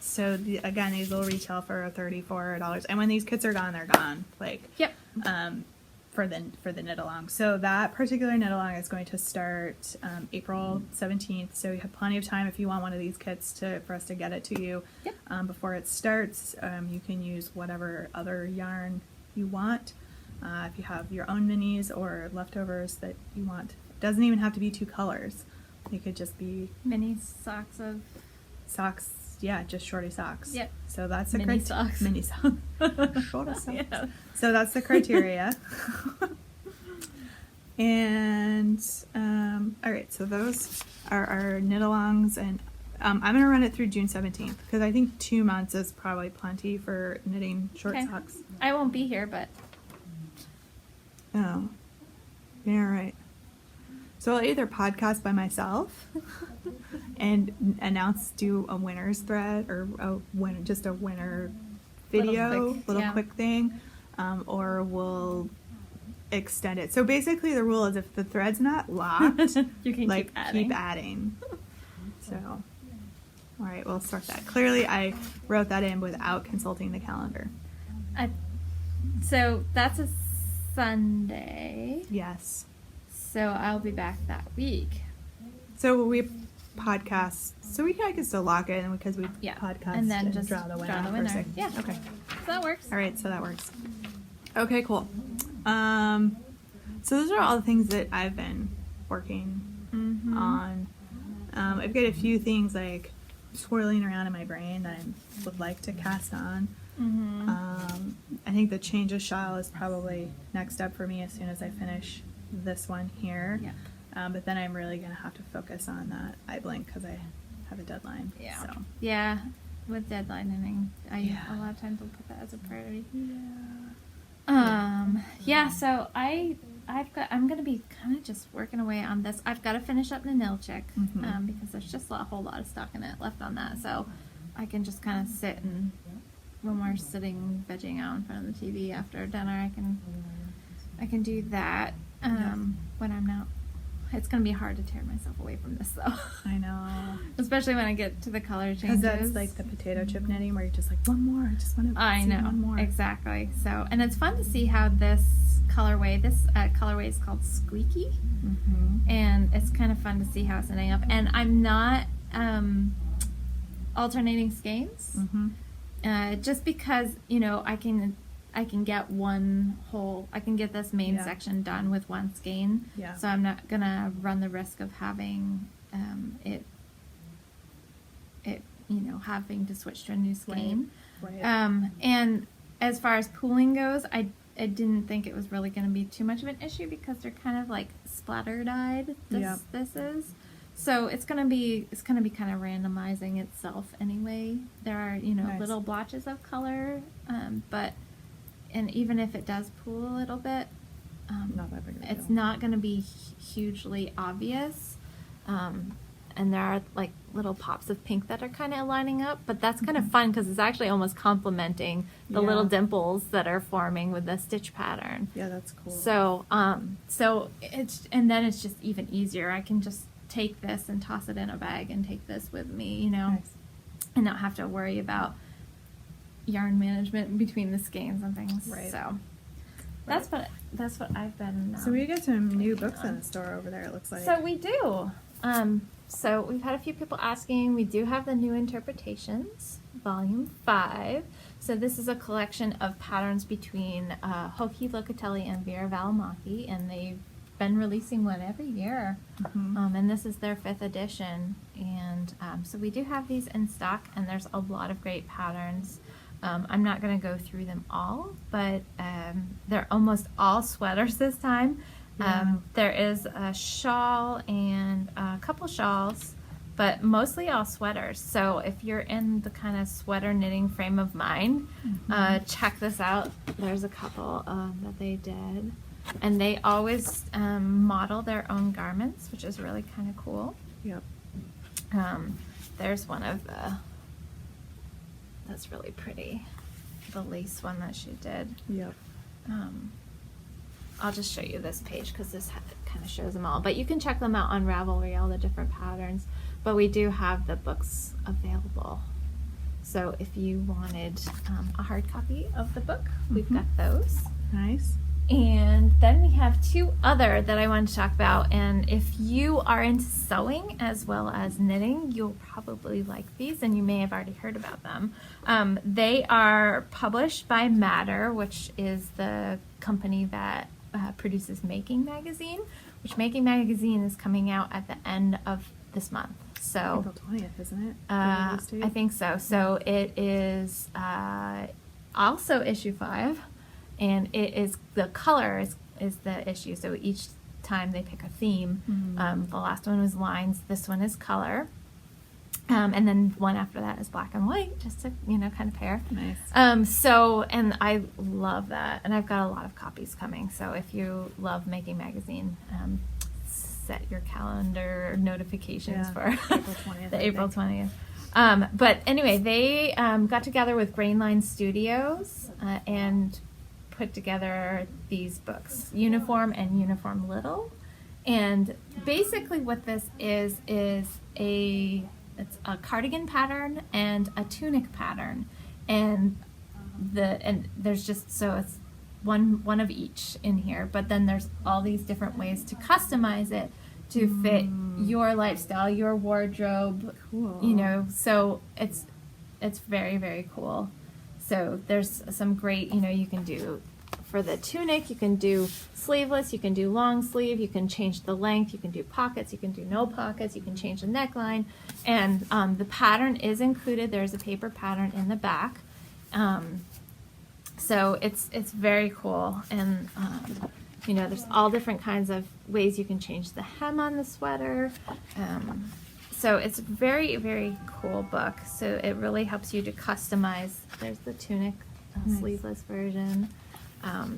So again, these will retail for $34, and when these kits are gone, they're gone. For the knit along. So that particular knit along is going to start April 17th. So you have plenty of time if you want one of these kits for us to get it to you before it starts. You can use whatever other yarn you want. If you have your own minis or leftovers that you want, it doesn't even have to be 2 colors. It could just be mini socks. Yeah, just shorty socks. Yep. So that's the mini socks. Mini socks. Shorty socks. Yeah. So that's the criteria. And all right, so those are our knit-alongs, and I'm gonna run it through June 17th because I think 2 months is probably plenty for knitting short socks. I won't be here, but Oh, yeah, right. So I'll either podcast by myself and do a winner's thread or just a winner video, quick thing, or we'll extend it. So basically the rule is if the thread's not locked, you can keep adding. So, all right, we'll start that. Clearly I wrote that in without consulting the calendar. So that's a Sunday. Yes. So I'll be back that week. So we podcast. So I can still lock it because we podcast and then just draw the winner. Yeah. Okay. So that works. All right. So that works. Okay. Cool. So those are all the things that I've been working on. I've got a few things like swirling around in my brain that I would like to cast on. I think the change of shawl is probably next up for me as soon as I finish this one here. Yeah. But then I'm really gonna have to focus on that eye blink because I have a deadline. Yeah. So. Yeah. With deadlining, Yeah. a lot of times will put that as a priority. Yeah. Yeah. So I'm gonna be kind of just working away on this. I've got to finish up the nail chick because there's just a whole lot of stock in it left on that. So I can just kind of sit and when we're sitting vegging out in front of the TV after dinner, I can do that when I'm not. It's gonna be hard to tear myself away from this though. I know. Especially when I get to the color changes. Because that's like the potato chip knitting where you're just like, one more, I just want to I see know, one more. exactly. So, and it's fun to see how this colorway is called Squeaky, and it's kind of fun to see how it's ending up. And I'm not alternating skeins, just because I can get one whole. I can get this main section done with one skein. Yeah. So I'm not gonna run the risk of having having to switch to a new skein. Right. And as far as pooling goes, I didn't think it was really going to be too much of an issue because they're kind of like splatter dyed. This is, so it's going to be kind of randomizing itself anyway. There are Nice. little blotches of color, but even if it does pool a little bit, Not that big of a it's deal. not going to be hugely obvious. And there are like little pops of pink that are kind of lining up, but that's kind of fun because it's actually almost complementing the little dimples that are forming with the stitch pattern. Yeah, that's cool. So, then it's just even easier. I can just take this and toss it in a bag and take this with me, Nice. and not have to worry about yarn management between the skeins and things. Right. So that's what I've been. So we get some new books on. in the store over there, it looks like. So we do. So we've had a few people asking. We do have the New Interpretations, Volume 5. So this is a collection of patterns between Hoki Locatelli and Vera Valimaki, and they've been releasing one every year. And this is their 5th edition. And so we do have these in stock, and there's a lot of great patterns. I'm not going to go through them all, but they're almost all sweaters this time. Yeah. There is a shawl and a couple shawls, but mostly all sweaters. So if you're in the kind of sweater knitting frame of mind, check this out. There's a couple that they did. And they always model their own garments, which is really kind of cool. Yep. There's one of that's really pretty. The lace one that she did. Yep. I'll just show you this page because this kind of shows them all. But you can check them out on Ravelry, all the different patterns. But we do have the books available. So if you wanted a hard copy of the book, we've got those. Nice. And then we have 2 other that I wanted to talk about. And if you are into sewing as well as knitting, you'll probably like these, and you may have already heard about them. They are published by Matter, which is the company that produces Making Magazine, which Making Magazine is coming out at the end of this month. So April 20th, isn't it? I think so. So it is also issue 5. And it is the color is the issue. So each time they pick a theme. The last one was lines. This one is color. And then one after that is black and white, just to kind of pair. Nice. And I love that. And I've got a lot of copies coming. So if you love Making Magazine, set your calendar notifications for April 20th. the April 20th. But anyway, they got together with Grainline Studios and put together these books, Uniform and Uniform Little. And basically what this is it's a cardigan pattern and a tunic pattern. And there's just, so it's one of each in here, but then there's all these different ways to customize it to fit your lifestyle, your wardrobe. Cool. So it's very, very cool. So there's some great, you can do for the tunic, you can do sleeveless, you can do long sleeve, you can change the length, you can do pockets, you can do no pockets, you can change the neckline, and the pattern is included. There's a paper pattern in the back, so it's very cool, and you know, there's all different kinds of ways you can change the hem on the sweater. So it's a very, very cool book. So it really helps you to customize. There's the tunic sleeveless version.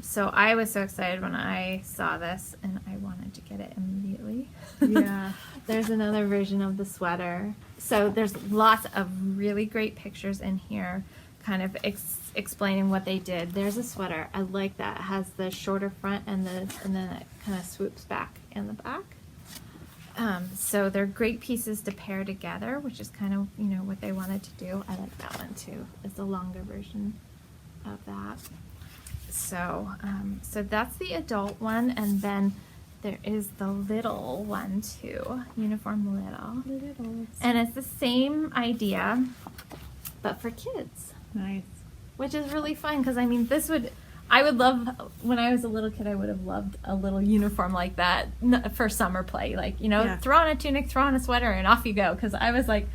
So I was so excited when I saw this, and I wanted to get it immediately. Yeah. There's another version of the sweater. So there's lots of really great pictures in here, kind of explaining what they did. There's a sweater. I like that. It has the shorter front and then it kind of swoops back in the back. So they're great pieces to pair together, which is kind of, you know, what they wanted to do. I like that one too. It's the longer version of that. So, so that's the adult one, and then there is the little one too, uniform little. And it's the same idea, but for kids. Nice. Which is really fun, because I mean, I would love, when I was a little kid, I would have loved a little uniform like that for summer play. Like, you know, Yeah. throw on a tunic, throw on a sweater, and off you go. Because I was like,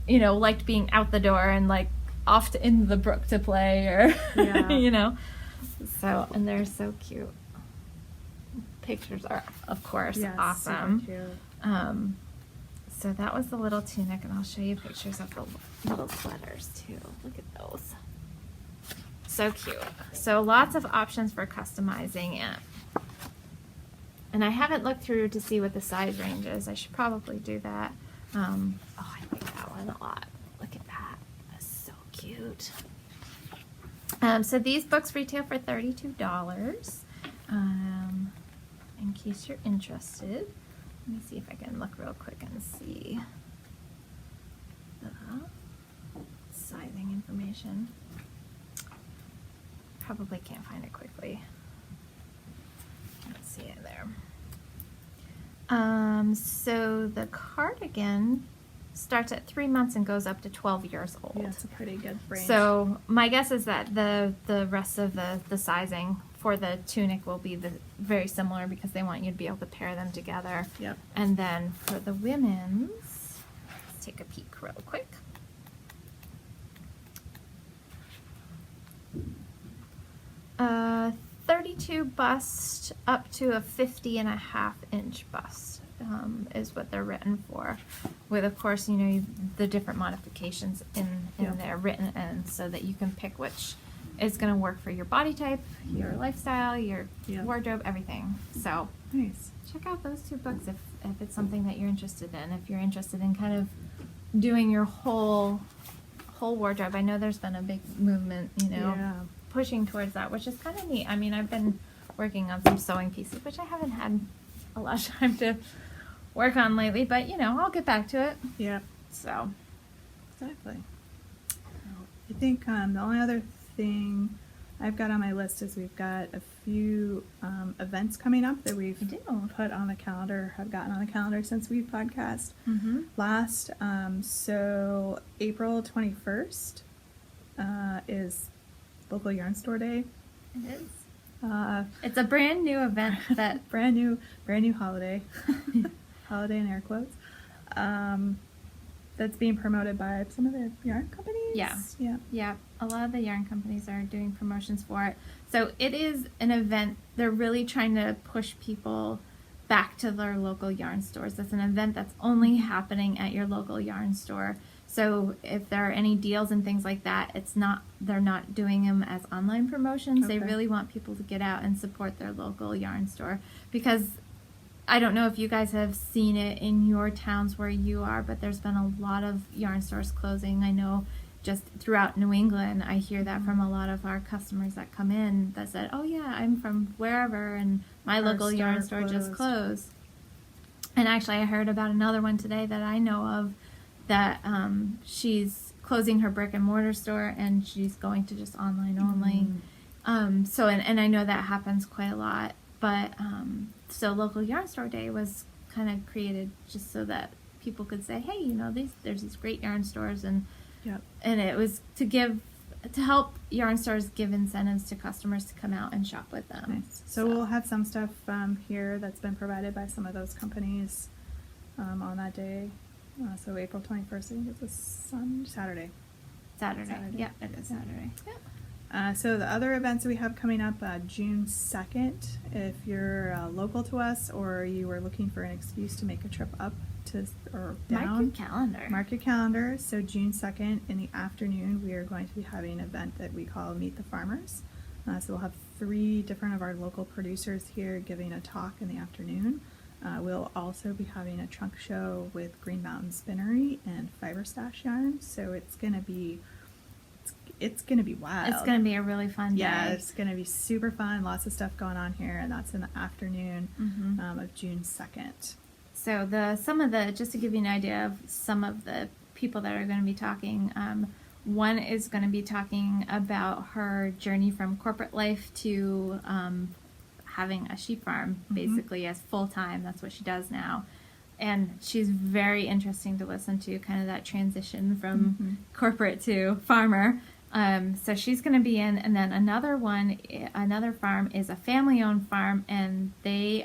you know, liked being out the door and like off into the brook to play, or, Yeah. you know. So, and they're so cute. Pictures are, of course, Yeah, awesome. super cute. So that was the little tunic, and I'll show you pictures of the little sweaters too. Look at those. So cute. So lots of options for customizing it. And I haven't looked through to see what the size range is. I should probably do that. Oh, I like that one a lot. Look at that. That's so cute. So these books retail for $32. In case you're interested. Let me see if I can look real quick and see the sizing information. Probably can't find it quickly. Let's see it there. So the cardigan starts at 3 months and goes up to 12 years old. Yeah, it's a pretty good range. So my guess is that the rest of the sizing for the tunic will be very similar, because they want you to be able to pair them together. Yep. And then for the women's, let's take a peek real quick. Uh, 32 bust up to a 50.5-inch bust is what they're written for, with, of course, you know, the different modifications in Yeah. there written in, so that you can pick which is going to work for your body type, your lifestyle, your Yeah. wardrobe, everything. So Nice. check out those two books if it's something that you're interested in. If you're interested in kind of doing your whole wardrobe, I know there's been a big movement, you know, Yeah. pushing towards that, which is kind of neat. I mean, I've been working on some sewing pieces, which I haven't had a lot of time to work on lately, but you know, I'll get back to it. Yeah. So, Exactly. I think the only other thing I've got on my list is we've got a few events coming up that we've I do. put on the calendar, have gotten on the calendar since we podcast Mm-hmm. last. So April 21st is Local Yarn Store Day. It is. Uh, It's a brand new event that brand new holiday. Holiday in air quotes. That's being promoted by some of the yarn companies. Yeah. Yeah. Yeah, a lot of the yarn companies are doing promotions for it. So it is an event. They're really trying to push people back to their local yarn stores. It's an event that's only happening at your local yarn store. So if there are any deals and things like that, they're not doing them as online promotions. They Okay. really want people to get out and support their local yarn store, because I don't know if you guys have seen it in your towns where you are, but there's been a lot of yarn stores closing. I know just throughout New England, I hear that from a lot of our customers that come in that said, oh yeah, I'm from wherever and my Our local yarn store store just closed." closed. And actually I heard about another one today that I know of that she's closing her brick and mortar store and she's going to just online only. So, and I know that happens quite a lot. But so Local Yarn Store Day was kind of created just so that people could say, hey, you know, there's these great yarn stores, and Yep. and it was to give to help yarn stores give incentives to customers to come out and shop with them. Nice. So we'll have some stuff here that's been provided by some of those companies on that day. So April 21st, I think it's a Saturday. Saturday. Yep, it is Saturday. Yep. So the other events we have coming up, June 2nd, if you're local to us or you are looking for an excuse to make a trip up to or down. Mark your calendar. Mark your calendar. So June 2nd in the afternoon, we are going to be having an event that we call Meet the Farmers. So we'll have 3 different of our local producers here giving a talk in the afternoon. We'll also be having a trunk show with Green Mountain Spinnery and Fiber Stash Yarn. So it's gonna be wild. It's going to be a really fun day. Yeah, it's going to be super fun. Lots of stuff going on here, and that's in the afternoon of June 2nd. So just to give you an idea of some of the people that are going to be talking, one is going to be talking about her journey from corporate life to having a sheep farm, basically as full-time. That's what she does now. And she's very interesting to listen to, kind of that transition from corporate to farmer. So she's going to be in, and then another farm is a family-owned farm, and they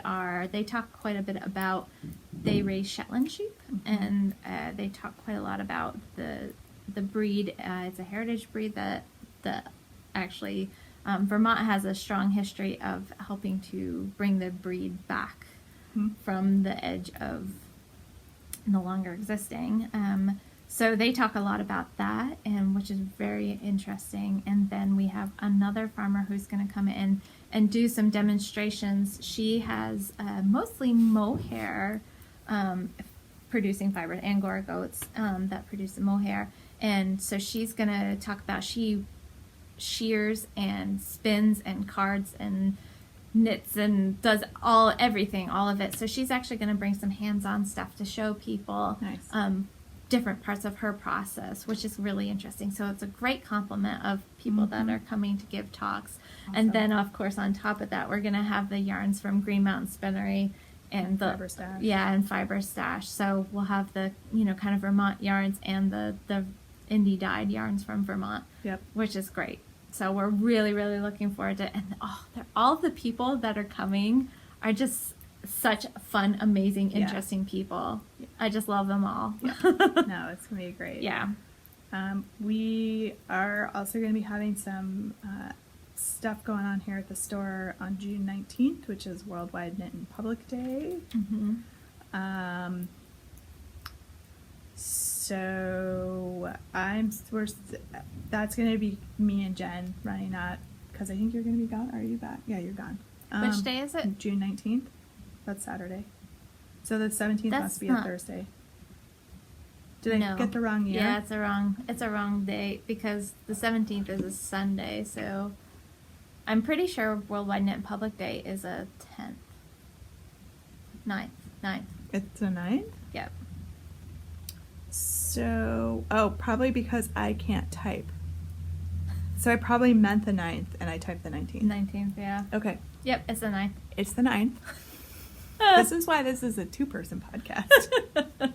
talk quite a bit about, they raise Shetland sheep, and they talk quite a lot about the breed. It's a heritage breed that actually Vermont has a strong history of helping to bring the breed back from the edge of no longer existing. So they talk a lot about that, and which is very interesting. And then we have another farmer who's going to come in and do some demonstrations. She has mostly mohair producing fiber, Angora goats that produce the mohair. And so she's going to talk about, she shears and spins and cards and knits and does everything, all of it. So she's actually going to bring some hands-on stuff to show people. Nice. Different parts of her process, which is really interesting. So it's a great complement of people that are coming to give talks. Awesome. And then, of course, on top of that, we're going to have the yarns from Green Mountain Spinnery and the Fiber Stash. Yeah, and Fiber Stash. So we'll have the kind of Vermont yarns and the indie dyed yarns from Vermont. Yep. Which is great. So we're really, really looking forward to it. And all of the people that are coming are just such fun, amazing, interesting people. Yeah. I just love them all. Yeah. No, it's going to be great. Yeah. We are also going to be having some stuff going on here at the store on June 19th, which is Worldwide Knit and Public Day. So that's going to be me and Jen running that, because I think you're going to be gone. Are you back? Yeah, you're gone. Which day is it? June 19th. That's Saturday. So the 17th must be a Thursday. Did I get the wrong year? Yeah, it's a wrong date, because the 17th is a Sunday. So I'm pretty sure Worldwide Knit and Public Day is a 10th. 9th. It's a 9th? Yep. So, probably because I can't type. So I probably meant the 9th, and I typed the 19th. 19th, yeah. Okay. Yep, it's the 9th. It's the 9th. This is why this is a 2-person podcast.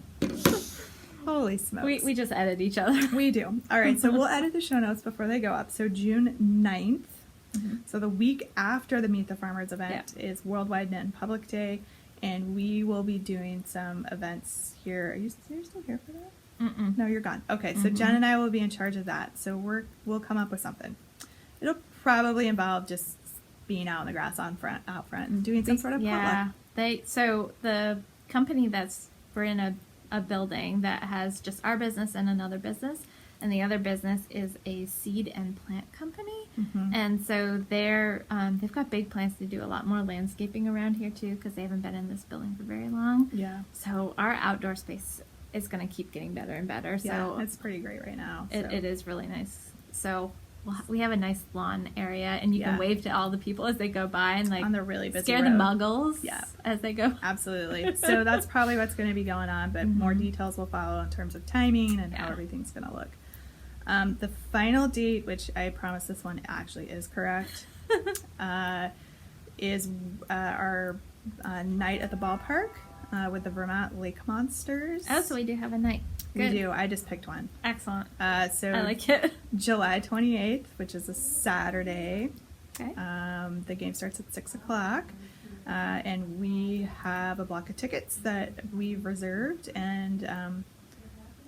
Holy smokes. We just edit each other. We do. All right, so we'll edit the show notes before they go up. So June 9th, so the week after the Meet the Farmers event is Worldwide Knit and Public Day, and we will be doing some events here. Are you still here for that? Mm-mm. No, you're gone. Okay, so Jen and I will be in charge of that. So we'll come up with something. It'll probably involve just being out in the grass out front and doing some sort of potluck. So the company we're in a building that has just our business and another business, and the other business is a seed and plant company. And so they've got big plans to do a lot more landscaping around here too, because they haven't been in this building for very long. Yeah. So our outdoor space is going to keep getting better and better. So it's pretty great right now. It is really nice. So we have a nice lawn area, and you can wave to all the people as they go by, and on the really busy scare road. the muggles as they go. Absolutely. So that's probably what's going to be going on, but more details will follow in terms of timing and how everything's going to look. The final date, which I promise this one actually is correct, is our night at the ballpark with the Vermont Lake Monsters. Oh, so we do have a night. We Good. do. I just picked one. Excellent. So I like it. July 28th, which is a Saturday. Okay. The game starts at 6 o'clock. And we have a block of tickets that we've reserved. And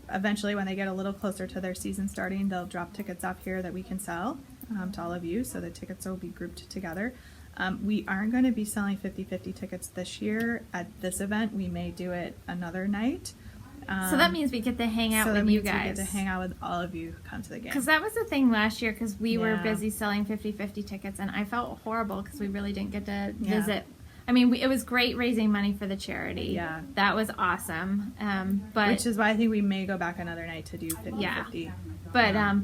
eventually, when they get a little closer to their season starting, they'll drop tickets off here that we can sell to all of you. So the tickets will be grouped together. We aren't going to be selling 50-50 tickets this year at this event. We may do it another night. So that means we get to hang out with you guys. We get to hang out with all of you who come to the game. Because that was the thing last year, because we were Yeah. busy selling 50-50 tickets, and I felt horrible because we really didn't get to Yeah. visit. I mean, it was great raising money for the charity. Yeah. That was awesome. But Which is why I think we may go back another night to do 50-50.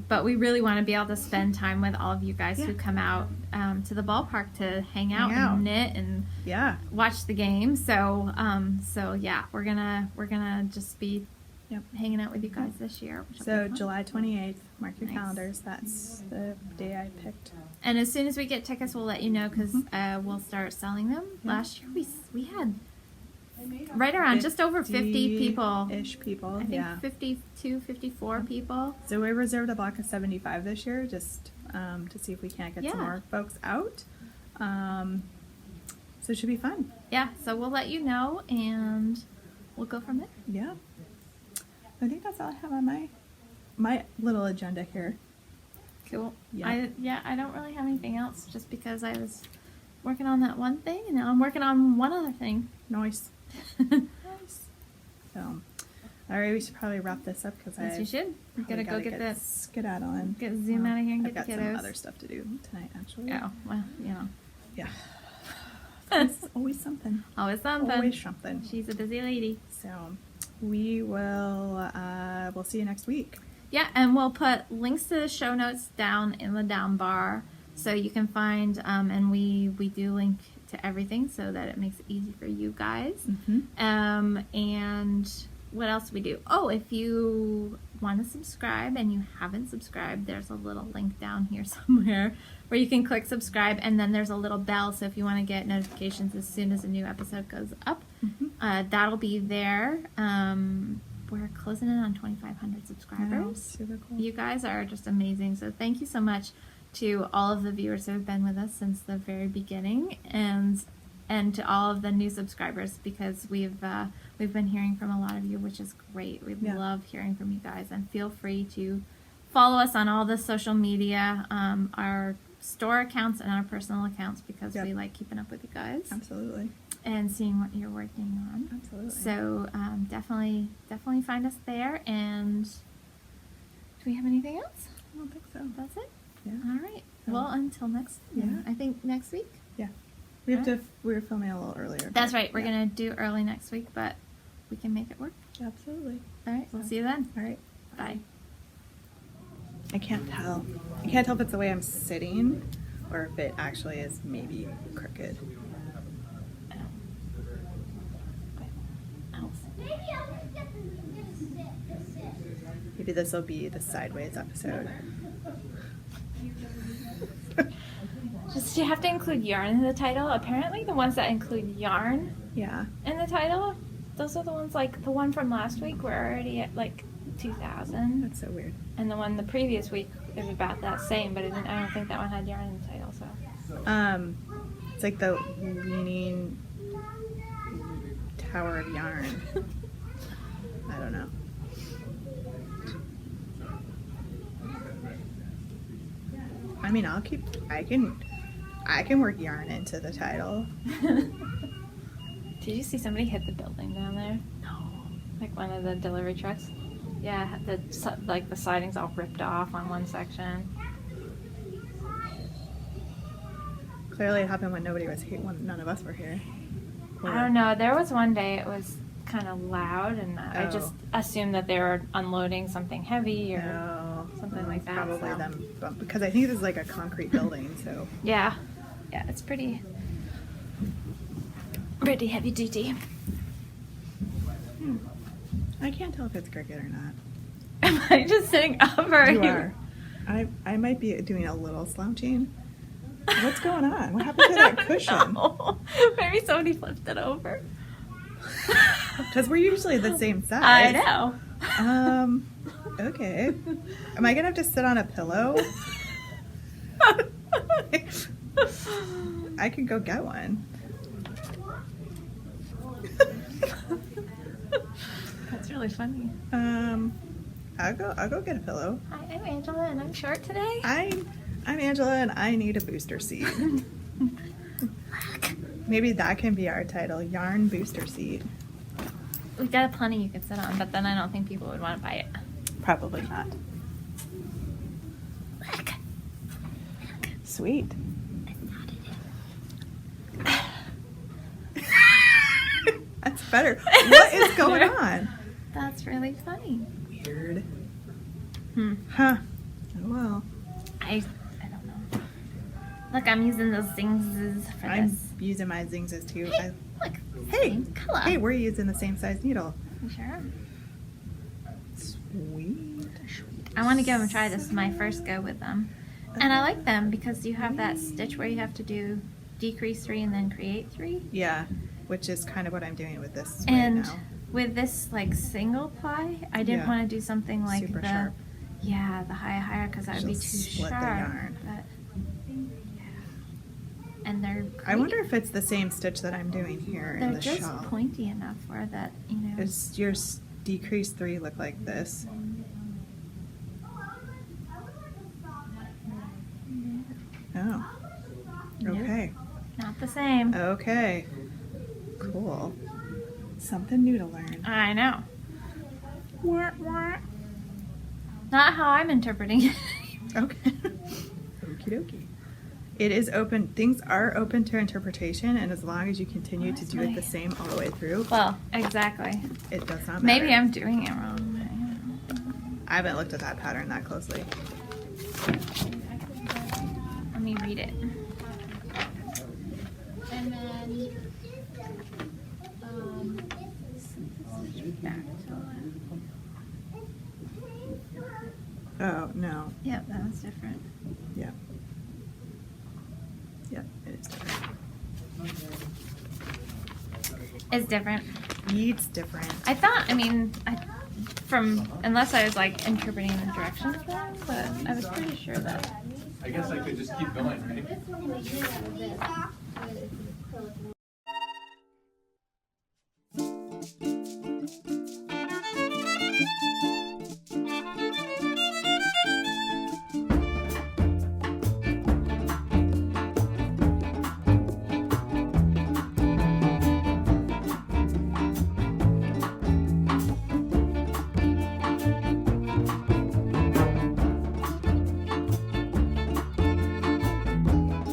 But we really want to be able to spend time with all of you guys Yeah. who come out to the ballpark to hang out out. and knit and Yeah. watch the game. So yeah, we're gonna just be Yep. hanging out with you guys this year. Which will So be fun. July 28th, mark your Nice. calendars. That's the day I picked. And as soon as we get tickets, we'll let you know because we'll start selling them. Yeah. Last year we had right around just over 50 people. Ish people, I think yeah. 52, 54 people. So we reserved a block of 75 this year just to see if we can't get some Yeah. more folks out. So it should be fun. Yeah, so we'll let you know and we'll go from there. Yeah. I think that's all I have on my little agenda here. Cool. Yeah. I don't really have anything else just because I was working on that one thing and now I'm working on one other thing. Nice. Nice. So, all right, we should probably wrap this up because Yes, you should. We gotta go get this. skedaddle and Get zoom out of here and I've get the got some kiddos. other stuff to do tonight, actually. Oh, well, you know. Yeah. It's always something. Always something. Always something. She's a busy lady. So, we will. We'll see you next week. Yeah, and we'll put links to the show notes down in the down bar so you can find, and we do link to everything so that it makes it easy for you guys. Mm-hmm. And what else do we do? Oh, if you want to subscribe and you haven't subscribed, there's a little link down here somewhere where you can click subscribe, and then there's a little bell, so if you want to get notifications as soon as a new episode goes up, Mm-hmm. that'll be there. We're closing in on 2,500 subscribers. Super cool. You guys are just amazing. So thank you so much to all of the viewers who have been with us since the very beginning, and to all of the new subscribers, because we've been hearing from a lot of you, which is great. We Yeah. love hearing from you guys, and feel free to follow us on all the social media, our store accounts and our personal accounts, because Yep. we like keeping up with you guys Absolutely. and seeing what you're working on. Absolutely. So definitely find us there. And do we have anything else? I don't think so. That's it. Yeah. All right. So- Well, until next time. Yeah. I think next week. Yeah. We have to. We were filming a little earlier. That's but right. We're yeah. gonna do early next week, but we can make it work. Absolutely. All right. We'll So- see you then. All right. Bye. I can't tell. I can't tell if it's the way I'm sitting or if it actually is maybe crooked. Maybe I'll just get this sit. Maybe this will be the sideways episode. Just you have to include yarn in the title. Apparently, the ones that include yarn Yeah. in the title, those are the ones like the one from last week. We're already at like 2,000. That's so weird. And the one the previous week is about that same, but I don't think that one had yarn in the title. So It's like the leaning tower of yarn. I don't know. I mean, I can work yarn into the title. Did you see somebody hit the building down there? No. Like one of the delivery trucks? Yeah, the siding's all ripped off on one section. Clearly, it happened when nobody was here. When none of us were here. I don't know. There was one day it was kind of loud, and I just assumed that they were unloading something heavy or No. something like that. Probably so. them, because I think this is like a concrete building. So Yeah, it's pretty heavy duty. I can't tell if it's crooked or not. Am I just sitting up or You are. I might be doing a little slouching. What's going on? What happened to that cushion? No. Maybe somebody flipped it over. Because we're usually the same size. I know. Okay. Am I gonna have to sit on a pillow? I could go get one. That's really funny. I'll go get a pillow. Hi, I'm Angela, and I'm short today. I'm Angela, and I need a booster seat. Maybe that can be our title, Yarn Booster Seat. We got plenty you could sit on, but then I don't think people would want to buy it. Probably not. Look. Sweet. That's better. What is going on? That's really funny. Weird. Huh. Oh well. I don't know. Look, I'm using those things for I'm this. using my zingses too. Hey, look. Hey, Same color. hey, we're using the same size needle. You sure? Sweet. I want to give them a try. This is my first go with them. And I like them because you have that stitch where you have to do decrease 3 and then create 3. Yeah, which is kind of what I'm doing with this And right now. with this like single ply, I didn't Yeah. want to do something like Super the sharp. yeah, the higher because that would be She'll too split the sharp. yarn. But, yeah. And they're I wonder if it's the same stitch that I'm doing here in they're the just shawl. pointy enough where that Does your decrease 3 look like this? Oh. Nope. Okay. not the same. Okay. Cool. Something new to learn. I know. Not how I'm interpreting it. Okay. Okie dokie. It is open. Things are open to interpretation, and as long as you continue to do it the same all the way through, Well, exactly. it does not matter. Maybe I'm doing it wrong. I haven't looked at that pattern that closely. Let me read it. And then, Back to left. Oh, no. Yep, that was different. Yeah. Yep, it is different. It's different. It's different. I thought, unless I was like interpreting the directions wrong, but I was pretty sure that. I guess I could just keep going, right? this one was this.